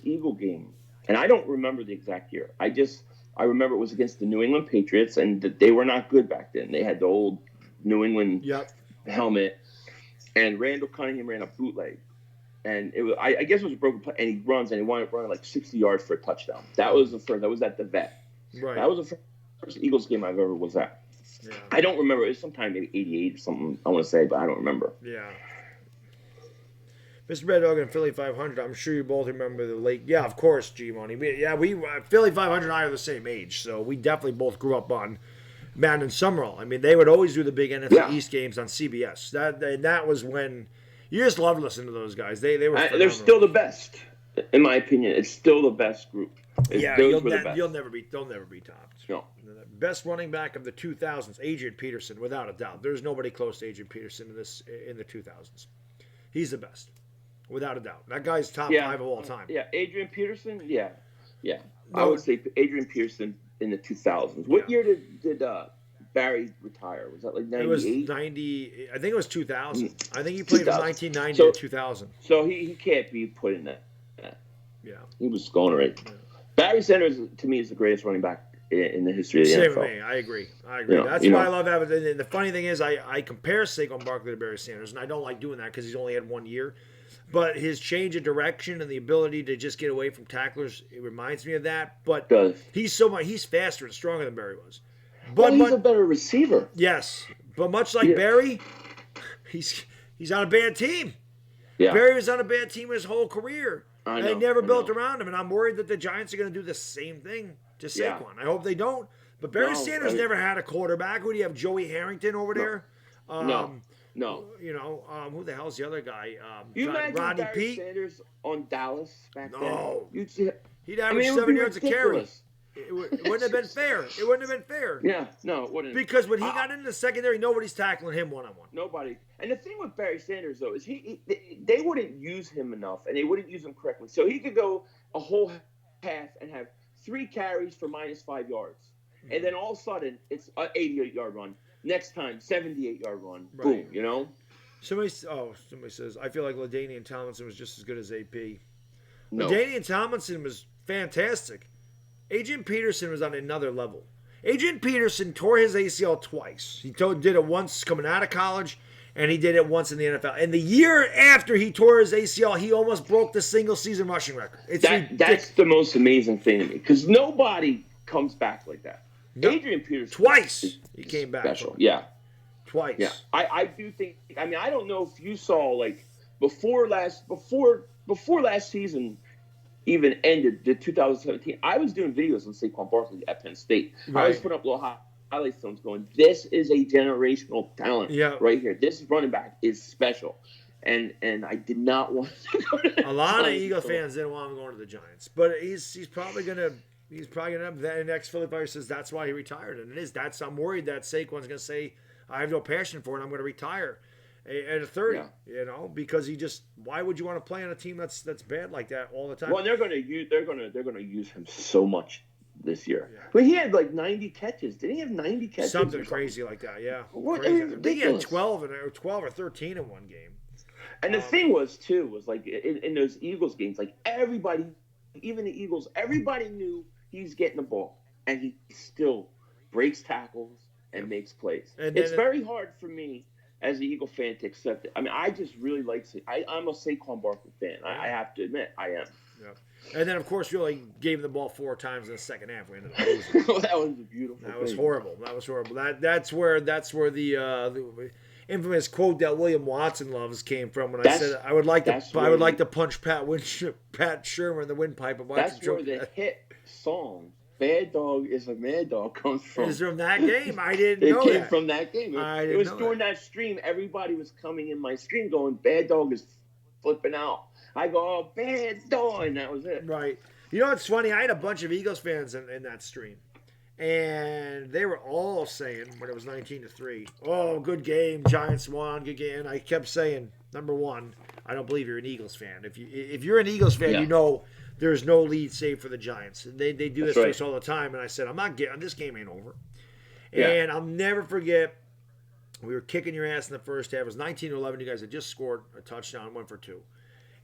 Eagle game, and I don't remember the exact year. I remember it was against the New England Patriots, and they were not good back then. They had the old New England helmet, and Randall Cunningham ran a bootleg. And it was, I guess it was a broken play, and he runs, and he wound up running like 60 yards for a touchdown. That was the first. That was at the vet. Right. That was the first Eagles game I've ever was at. Yeah. I don't remember. It was sometime maybe 88 or something, I want to say, but I don't remember. Yeah. MrBaddog and Philly500, I'm sure you both remember the late. Yeah, of course, G-Money. Philly500 and I are the same age, so we definitely both grew up on Madden and Summerall. I mean, they would always do the big NFC East games on CBS. That was when you just loved listening to those guys. They were phenomenal. They're still the best, in my opinion. It's still the best group. They'll never be topped. No. Best running back of the 2000s, Adrian Peterson, without a doubt. There's nobody close to Adrian Peterson in the 2000s. He's the best, without a doubt. That guy's top 5 of all time. Yeah, Adrian Peterson. Yeah. I would say Adrian Peterson in the 2000s. What year did Barry retire? Was that like 98? It was 90. I think it was 2000. I think he played from 1990 to 2000. So he can't be put in that. Yeah. He was going right. Yeah. Barry Sanders, to me, is the greatest running back in the history of the NFL. Same with me. I agree. That's why I love having. And the funny thing is, I compare Saquon Barkley to Barry Sanders, and I don't like doing that because he's only had 1 year. But his change of direction and the ability to just get away from tacklers, it reminds me of that. But he's faster and stronger than Barry was. But he's a better receiver. Yes, but much like Barry, he's on a bad team. Yeah. Barry was on a bad team his whole career. They never built know. around him, and I'm worried that the Giants are going to do the same thing to Saquon. Yeah. I hope they don't. But Barry Sanders never had a quarterback. Who do you have, Joey Harrington over there? No. No. You know, who the hell's the other guy? You imagine Rodney Barry Pete? Sanders on Dallas back No. then? You'd see, He'd average 7 yards a carry. It wouldn't have been fair. It wouldn't have been fair. Yeah, no, it wouldn't. Because when he got into the secondary, nobody's tackling him one-on-one. Nobody. And the thing with Barry Sanders, though, is they wouldn't use him enough, and they wouldn't use him correctly. So he could go a whole half and have 3 carries for -5 yards. And then all of a sudden, it's an 88-yard run. Next time, 78-yard run. Right. Boom, you know? Somebody says, I feel like LaDainian Tomlinson was just as good as AP. No. LaDainian Tomlinson was fantastic. Adrian Peterson was on another level. Adrian Peterson tore his ACL twice. He did it once coming out of college, and he did it once in the NFL. And the year after he tore his ACL, he almost broke the single-season rushing record. That's the most amazing thing to me, because nobody comes back like that. No. Adrian Peterson. Twice he came back. Special, yeah. Twice. Yeah. I do think, I mean, I don't know if you saw, like, before last season even ended, the 2017, I was doing videos on Saquon Barkley at Penn State. Right. I was putting up little highlight films going, this is a generational talent right here. This running back is special. And I did not want to go to the A lot of Eagle fans didn't want him going to the Giants. But he's probably going to the next Philly500 says that's why he retired. And it is. I'm worried that Saquon's going to say, I have no passion for it, I'm going to retire at 30, you know, because why would you want to play on a team that's bad like that all the time? Well, they're going to use him so much this year. Yeah. But he had like 90 catches. Didn't he have 90 catches? Something crazy like that, yeah. What? I think he had 12 or 13 in one game. And the thing was like in those Eagles games, like everybody, even the Eagles, everybody knew he's getting the ball, and he still breaks tackles and makes plays. And it's very hard for me as an Eagle fan to accept it. I mean, I just really like I'm a Saquon Barkley fan. I have to admit, I am. Yeah. And then, of course, you only gave him the ball 4 times in the second half. We ended up losing. That was a beautiful That was horrible. That's where the infamous quote that William Watson loves came from when I said I would like to punch Pat Shermer in the windpipe and watch him choke. That's where the hit song "Bad Dog is a Mad Dog" comes from. Is from that game? I didn't know that. It came from that game. It was during that stream. Everybody was coming in my stream going, "Bad Dog is flipping out." I go, "Oh, Bad Dog," and that was it. Right. You know what's funny? I had a bunch of Eagles fans in that stream. And they were all saying, when it was 19-3, oh, good game, Giants won, good game. And I kept saying, number one, I don't believe you're an Eagles fan. If you're an Eagles fan, you know there's no lead save for the Giants. They do this to us all the time. And I said, this game ain't over. And I'll never forget, we were kicking your ass in the first half. It was 19-11. You guys had just scored a touchdown, 1 for 2.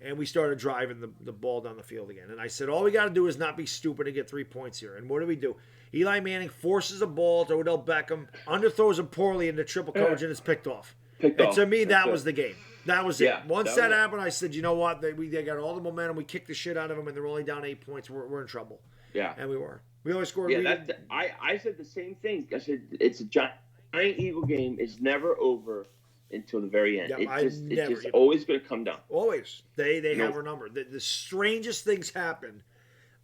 And we started driving the ball down the field again. And I said, all we got to do is not be stupid and get 3 points here. And what do? Eli Manning forces a ball to Odell Beckham, underthrows him poorly into triple coverage, and it's picked off. And to me, that was the game. That was it. Once that happened, I said, you know what? They got all the momentum. We kicked the shit out of them, and they're only down 8 points. We're in trouble. Yeah. And we were. We only scored. Yeah, I said the same thing. I said, it's a giant Eagle game. It's never over until the very end. Yeah, it's just always going to come down. Always. They have our number. The strangest things happen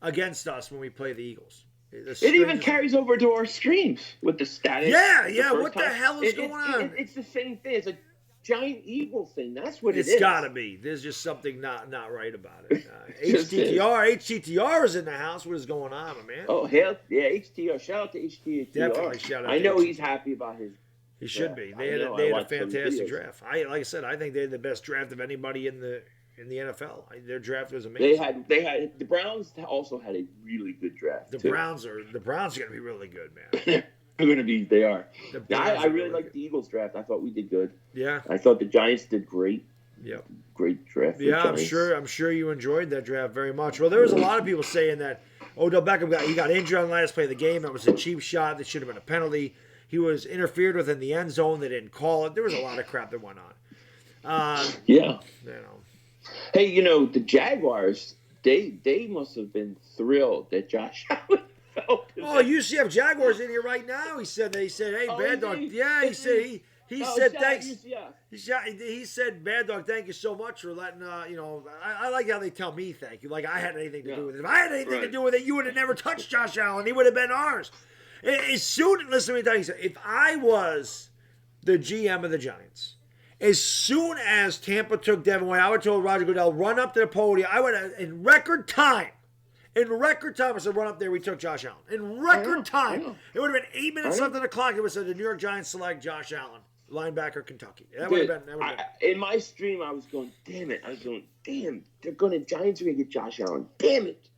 against us when we play the Eagles. It even carries over to our streams with the status. Yeah. What the hell is going on? It's the same thing. It's a giant eagle thing. That's what it is. It's got to be. There's just something not right about it. HTTR is in the house. What is going on, man? Oh, hell yeah, HTTR. Shout out to HTTR. Definitely shout out. I know he's happy about his. He should be. They had a fantastic draft. Like I said, I think they had the best draft of anybody in the NFL. Their draft was amazing. They had the Browns also had a really good draft. The Browns are going to be really good, man. They're going to be. They are. I really liked the Eagles draft. I thought we did good. Yeah. I thought the Giants did great. Yep. Great draft. Yeah, I'm sure you enjoyed that draft very much. Well, there was a lot of people saying that Odell Beckham got injured on the last play of the game. That was a cheap shot. That should have been a penalty. He was interfered with in the end zone. They didn't call it. There was a lot of crap that went on. Yeah. You know. Hey, the Jaguars, they must have been thrilled that Josh Allen fell. Oh, UCF Jaguars in here right now. He said, hey, Bad Dog. Yeah, he said he said thanks. He said, Bad Dog, thank you so much for letting I like how they tell me thank you. Like I had anything to do with it. If I had anything to do with it, you would have never touched Josh Allen. He would have been ours. Listen to me tell you something. If I was the GM of the Giants, As soon as Tampa took Devin White, I would tell Roger Goodell, run up to the podium. I would, in record time, I said, run up there. We took Josh Allen. In record time. It would have been 8 minutes left on the clock. It would have said the New York Giants select Josh Allen, linebacker, Kentucky. That would have been. In my stream, I was going, damn it. I was going, damn, Giants are going to get Josh Allen. Damn it.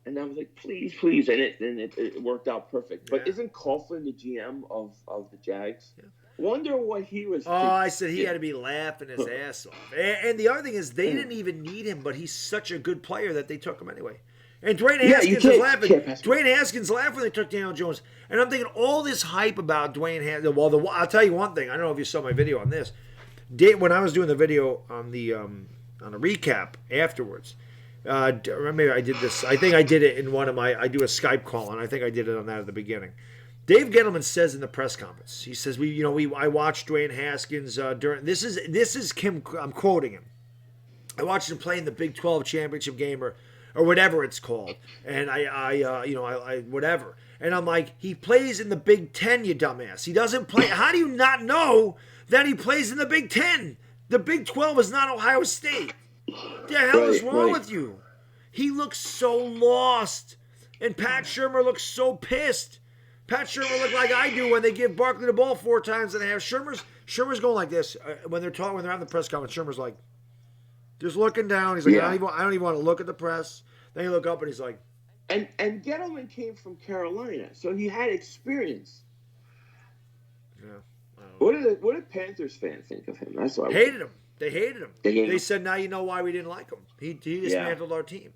And I was like, please. And it worked out perfect. But isn't Coughlin the GM of the Jags? Yeah. Wonder what he was thinking. I said he had to be laughing his ass off. And the other thing is, they didn't even need him, but he's such a good player that they took him anyway. And Dwayne Haskins is laughing. Dwayne Haskins laughed when they took Daniel Jones. And I'm thinking, all this hype about Dwayne Haskins. Well, I'll tell you one thing. I don't know if you saw my video on this. When I was doing the video on a recap afterwards, maybe I did this. I think I did it in one of my. I do a Skype call, and I think I did it on that at the beginning. Dave Gettleman says in the press conference, he says, I watched Dwayne Haskins during this is Kim. I'm quoting him. I watched him play in the Big 12 championship game or whatever it's called, and I whatever. And I'm like, he plays in the Big 10, you dumbass. He doesn't play. How do you not know that he plays in the Big 10? The Big 12 is not Ohio State. What the hell is wrong with you? He looks so lost, and Pat Shurmur looks so pissed. Pat Shurmur looked like I do when they give Barkley the ball 4 times and a half. Shurmur's going like this when they're having the press conference. Shurmur's like, just looking down. He's like, I don't even want to look at the press. Then you look up and he's like, and Gettleman came from Carolina, so he had experience. Yeah. What did Panthers fans think of him? That's what hated him. They hated him. They said, now you know why we didn't like him. He dismantled our team.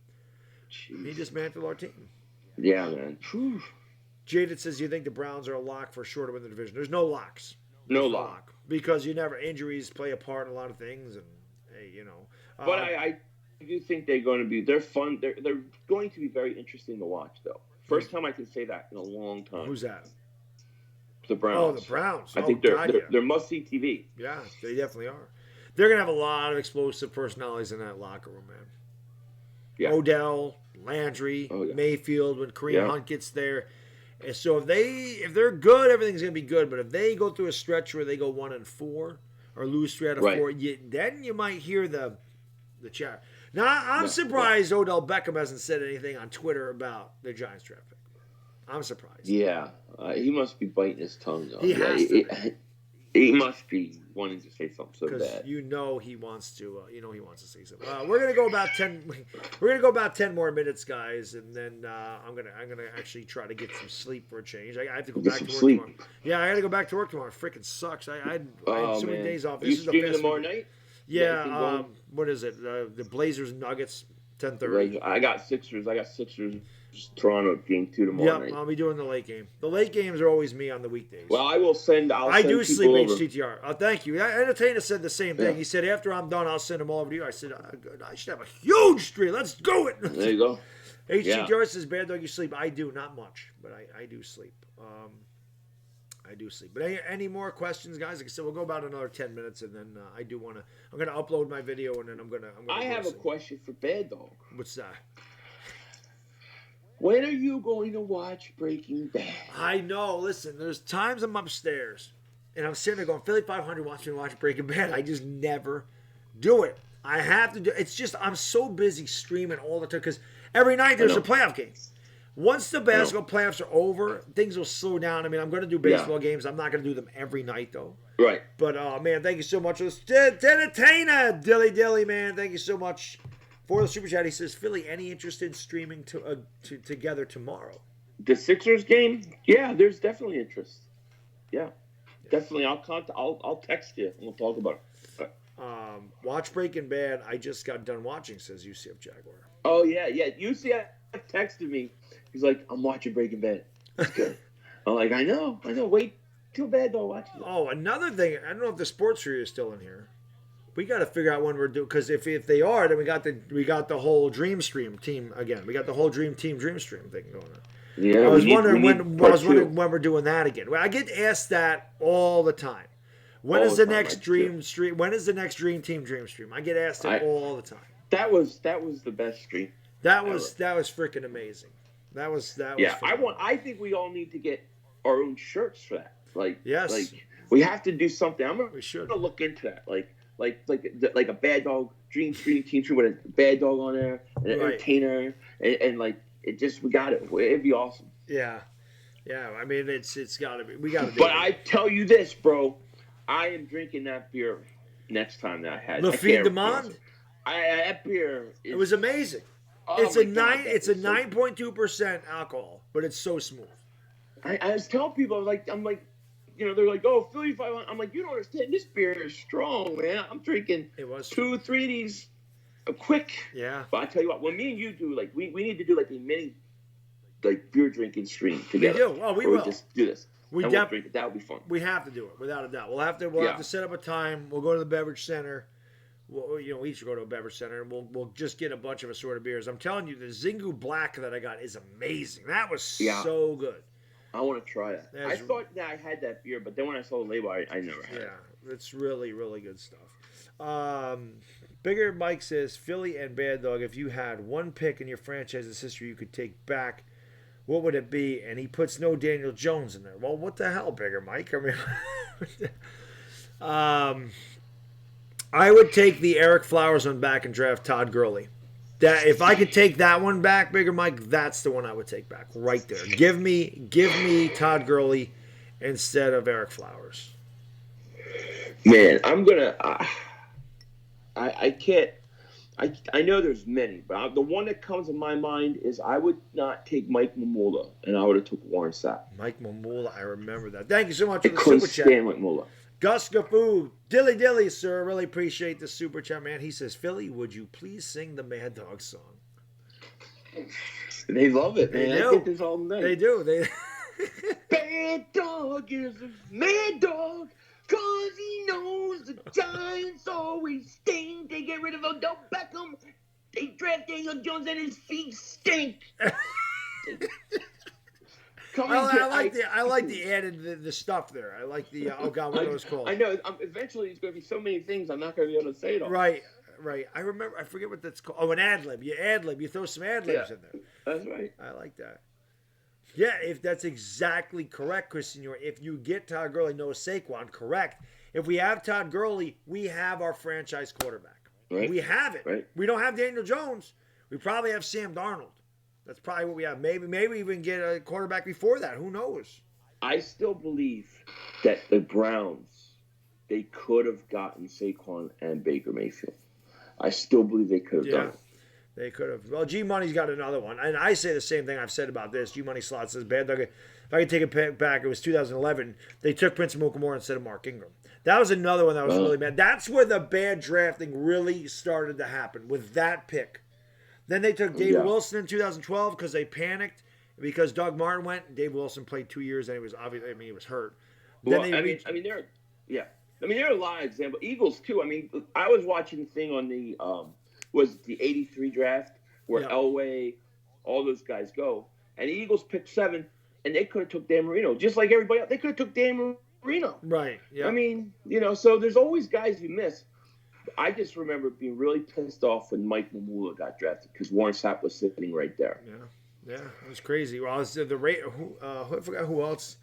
Jeez. He dismantled our team. Yeah, man. Whew. Jaded says, you think the Browns are a lock for sure to win the division? There's no locks. No lock. Because injuries play a part in a lot of things, and hey, But I do think they're going to be. They're fun. They're going to be very interesting to watch, though. First time I can say that in a long time. Who's that? The Browns. Oh, the Browns. I think they're must-see TV. Yeah, they definitely are. They're going to have a lot of explosive personalities in that locker room, man. Yeah. Odell, Landry, Mayfield. When Kareem Hunt gets there. And so if they're good, everything's going to be good. But if they go through a stretch where they go 1-4 or lose 3 out of 4, then you might hear the chat. Now I'm surprised Odell Beckham hasn't said anything on Twitter about the Giants draft pick. I'm surprised. Yeah, he must be biting his tongue. Though. He has to. He must be wanting to say something so bad. Because he wants to. He wants to say something. We're gonna go about 10. We're gonna go about 10 more minutes, guys, and then I'm gonna actually try to get some sleep for a change. I have to go back to work tomorrow. Yeah, I got to go back to work tomorrow. It freaking sucks. I had so many days off. This is the best tomorrow night. Yeah. What is it? The Blazers Nuggets 10:30. I got Sixers. Toronto game 2 tomorrow night. I'll be doing the late game. The late games are always me on the weekdays. Well, I send do sleep over. HTTR. Thank you. Entertainer said the same thing. He said, after I'm done, I'll send them all over to you. I said, I should have a huge stream. Let's go it. There you go. HTTR says, Bad Dog, you sleep. I do. Not much, but I do sleep. I do sleep. But any more questions, guys? Like I said, we'll go about another 10 minutes, and then I'm going to upload my video, and then I'm going to I have a question for Bad Dog. What's that? When are you going to watch Breaking Bad? I know. Listen, there's times I'm upstairs, and I'm sitting there going, Philly500 wants me to watch Breaking Bad. I just never do it. I have to do it. It's just I'm so busy streaming all the time because every night there's a playoff game. Once the basketball playoffs are over, things will slow down. I mean, I'm going to do baseball games. I'm not going to do them every night, though. Right. But, man, thank you so much. Entertainer, Dilly, man. Thank you so much. For the super chat, he says, Philly, any interest in streaming together tomorrow? The Sixers game? Yeah, there's definitely interest. Yeah, definitely. I'll text you and we'll talk about it. Watch Breaking Bad. I just got done watching, says UCF Jaguar. Oh, yeah. UCF texted me. He's like, I'm watching Breaking Bad. It's good. I'm like, I know. Wait till Bad Dog watches it. Oh, another thing. I don't know if the sports crew is still in here. We got to figure out when we're doing, because if they are, then we got the whole Dream Stream team again. We got the whole Dream Stream thing going on. Yeah, I was wondering when we're doing that again. Well, I get asked that all the time. When is the next Dream Stream? When is the next Dream Team Dream Stream? I get asked it all the time. That was the best stream. That was freaking amazing. That was yeah. I think we all need to get our own shirts for that. We have to do something. We should. I'm gonna look into that. Like a bad dog dream streaming team with a bad dog on there, and an entertainer, and like it just we got it. It'd be awesome. Yeah. I mean, it's gotta be. We gotta do But it. I tell you this, bro, I am drinking that beer next time that I had. Le Fin de Monde. That beer. It was amazing. Oh It's a 9.2% alcohol, but it's so smooth. I was telling people, I'm like, you know, they're like, oh, Philly500. I'm like, you don't understand. This beer is strong, man. I'm drinking 2, 3 of these quick. Yeah. But I tell you what, when me and you do, like, we need to do like a mini, like, beer drinking stream together. We do. Well, we will. Just do this. We'll drink it. That would be fun. We have to do it without a doubt. We'll have to set up a time. We'll go to the beverage center. We each go to a beverage center, and we'll just get a bunch of assorted beers. I'm telling you, the Zingu Black that I got is amazing. That was so good. I want to try that. I thought that I had that beer, but then when I saw the label, I never had it. Yeah, it's really, really good stuff. Bigger Mike says, Philly and Bad Dog, if you had one pick in your franchise's history you could take back, what would it be? And he puts no Daniel Jones in there. Well, what the hell, Bigger Mike? I mean, I would take the Eric Flowers one back and draft Todd Gurley. That if I could take that one back, Bigger Mike, that's the one I would take back right there. Give me Todd Gurley instead of Eric Flowers. Man, I'm gonna. I can't. I know there's many, but the one that comes in my mind is I would not take Mike Mamula, and I would have took Warren Sapp. Mike Mamula, I remember that. Thank you so much for the super chat. Stand Mike Mamula. Gus Gafoo, dilly, sir. Really appreciate the super chat, man. He says, Philly, would you please sing the Mad Dog song? They love it, man. I get this all night. They do. Bad Dog is a mad dog, cause he knows the Giants always stink. They get rid of Odell Beckham. They draft Daniel Jones and his feet stink. I like the added the stuff there. I like the what it was called. I know. Eventually, it's going to be so many things. I'm not going to be able to say it all. Right. I remember. I forget what that's called. Oh, an ad lib. You ad lib. You throw some ad libs in there. That's right. I like that. Yeah, if that's exactly correct, Christian. If you get Todd Gurley, no Saquon, correct. If we have Todd Gurley, we have our franchise quarterback. Right. We have it. Right. We don't have Daniel Jones. We probably have Sam Darnold. That's probably what we have. Maybe even get a quarterback before that. Who knows? I still believe that the Browns, they could have gotten Saquon and Baker Mayfield. I still believe they could have done it. They could have. Well, G-Money's got another one. And I say the same thing I've said about this. G-Money Slot says, Bad Dog, if I could take it back, it was 2011. They took Prince Mukamura instead of Mark Ingram. That was another one that was really bad. That's where the bad drafting really started to happen, with that pick. Then they took Dave Wilson in 2012 because they panicked because Doug Martin went. Dave Wilson played 2 years and he was he was hurt. Well, there are a lot of examples. Eagles too. I mean, I was watching the thing on the was the '83 draft where Elway, all those guys go, and the Eagles picked 7, and they could have took Dan Marino just like everybody else. They could have took Dan Marino. Right. Yeah. I mean, so there's always guys you miss. I just remember being really pissed off when Mike Mamula got drafted because Warren Sapp was sitting right there. Yeah, it was crazy. Well, I was I forgot who else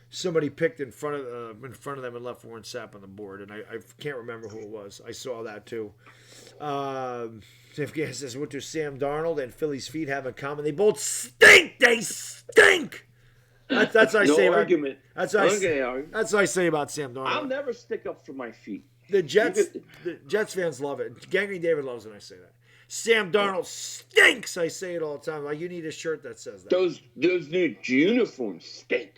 somebody picked in front of them and left Warren Sapp on the board, and I can't remember who it was. I saw that too. If says, what do Sam Darnold and Philly's feet have in common? They both stink. They stink. That's what I say. Argument. That's what I say about Sam Darnold. I'll never stick up for my feet. The Jets fans love it. Gangrene David loves it when I say that. Sam Darnold stinks. I say it all the time. Like, you need a shirt that says that. Those new uniforms stink.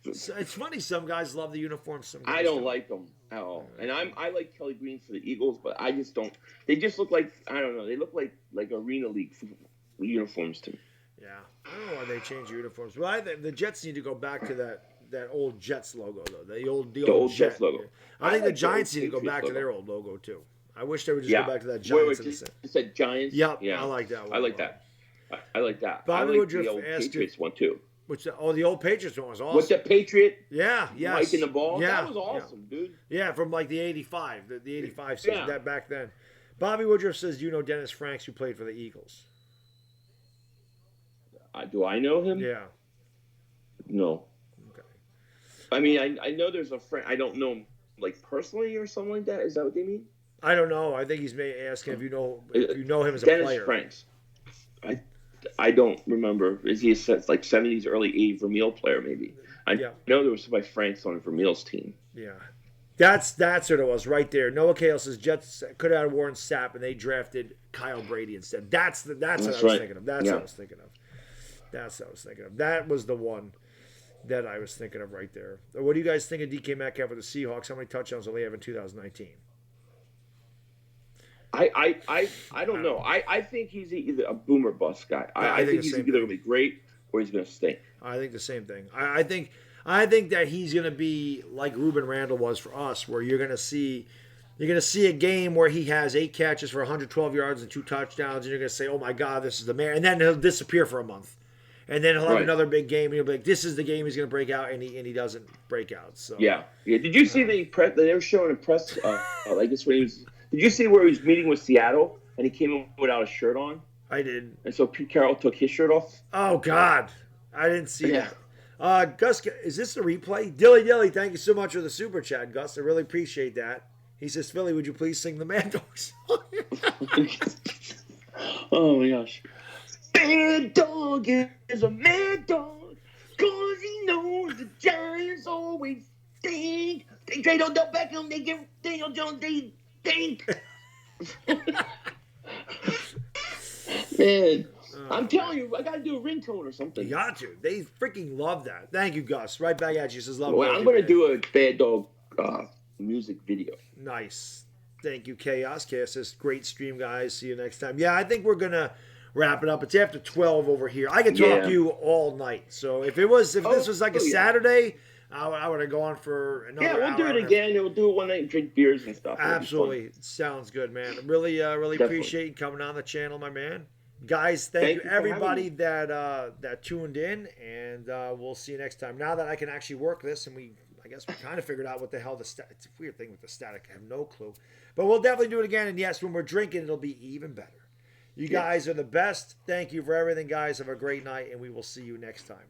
It's funny. Some guys love the uniforms. Some guys I don't like them at all. And I like Kelly Green for the Eagles, but I just don't. They just look like, I don't know. They look like Arena League uniforms to me. Yeah, I don't know why they change uniforms. Well, the Jets need to go back to that old Jets logo though. The old Jets logo. I think the Giants need to go back to their old logo too. I wish they would just go back to that Giants. You said Giants? Yep. Yeah. I like that one. I like that. I like that. Bobby I like Woodruff the old Patriots one too. The old Patriots one was awesome. With the Patriot? Yeah, yes. Mike in the ball? Yeah, that was awesome, dude. Yeah, from like the 85. The 85 season, that back then. Bobby Woodruff says, do you know Dennis Franks who played for the Eagles? Do I know him? Yeah. No. Okay. I mean, I know there's a friend. I don't know him like personally or something like that. Is that what they mean? I don't know. I think he's asking if you know him as a Dennis player. Franks. I don't remember. Is he a like 70s, early 80s Vermeil player maybe? I know there was somebody Franks on Vermeil's team. Yeah. That's what it was right there. Noah Kale says Jets could have had Warren Sapp and they drafted Kyle Brady instead. That's what I was thinking of. That's what I was thinking of. That's what I was thinking of. That was the one that I was thinking of right there. What do you guys think of DK Metcalf with the Seahawks? How many touchdowns will they have in 2019? I don't know. I think he's either a boom or bust guy. I think he's either going to be great or he's going to stink. I think the same thing. I think that he's going to be like Ruben Randall was for us, where you're going to see a game where he has 8 catches for 112 yards and 2 touchdowns, and you're going to say, "Oh my God, this is the man!" And then he'll disappear for a month, and then he'll have another big game, and he'll be like, "This is the game he's going to break out," and he doesn't break out. So yeah. Did you see they were showing a press like this when he was? Did you see where he was meeting with Seattle and he came in without a shirt on? I did. And so Pete Carroll took his shirt off. Oh God, I didn't see that. Gus, is this a replay? Dilly, thank you so much for the super chat, Gus. I really appreciate that. He says, Philly, would you please sing the Mad Dog song? Oh my gosh. Mad Dog is a mad dog, 'cause he knows the Giants always stink. They trade Odell Beckham, they get Daniel Jones, they stink. Man, I'm telling you, I got to do a ringtone or something. You got to. They freaking love that. Thank you, Gus. Right back at you. Says love. Well, I'm going to do a Bad Dog music video. Nice. Thank you, Chaos. Chaos says, great stream, guys. See you next time. Yeah, I think we're going to wrap it up. It's after 12 over here. I could talk to you all night. So if this was like a Saturday, I would have gone for another hour. Yeah, we'll do it again. We'll do it one night and drink beers and stuff. Absolutely. Sounds good, man. Really appreciate you coming on the channel, my man. Guys, thank you everybody that tuned in, and we'll see you next time. Now that I can actually work this, and I guess we kind of figured out what the hell it's a weird thing with the static. I have no clue. But we'll definitely do it again, and yes, when we're drinking, it'll be even better. You guys are the best. Thank you for everything, guys. Have a great night, and we will see you next time.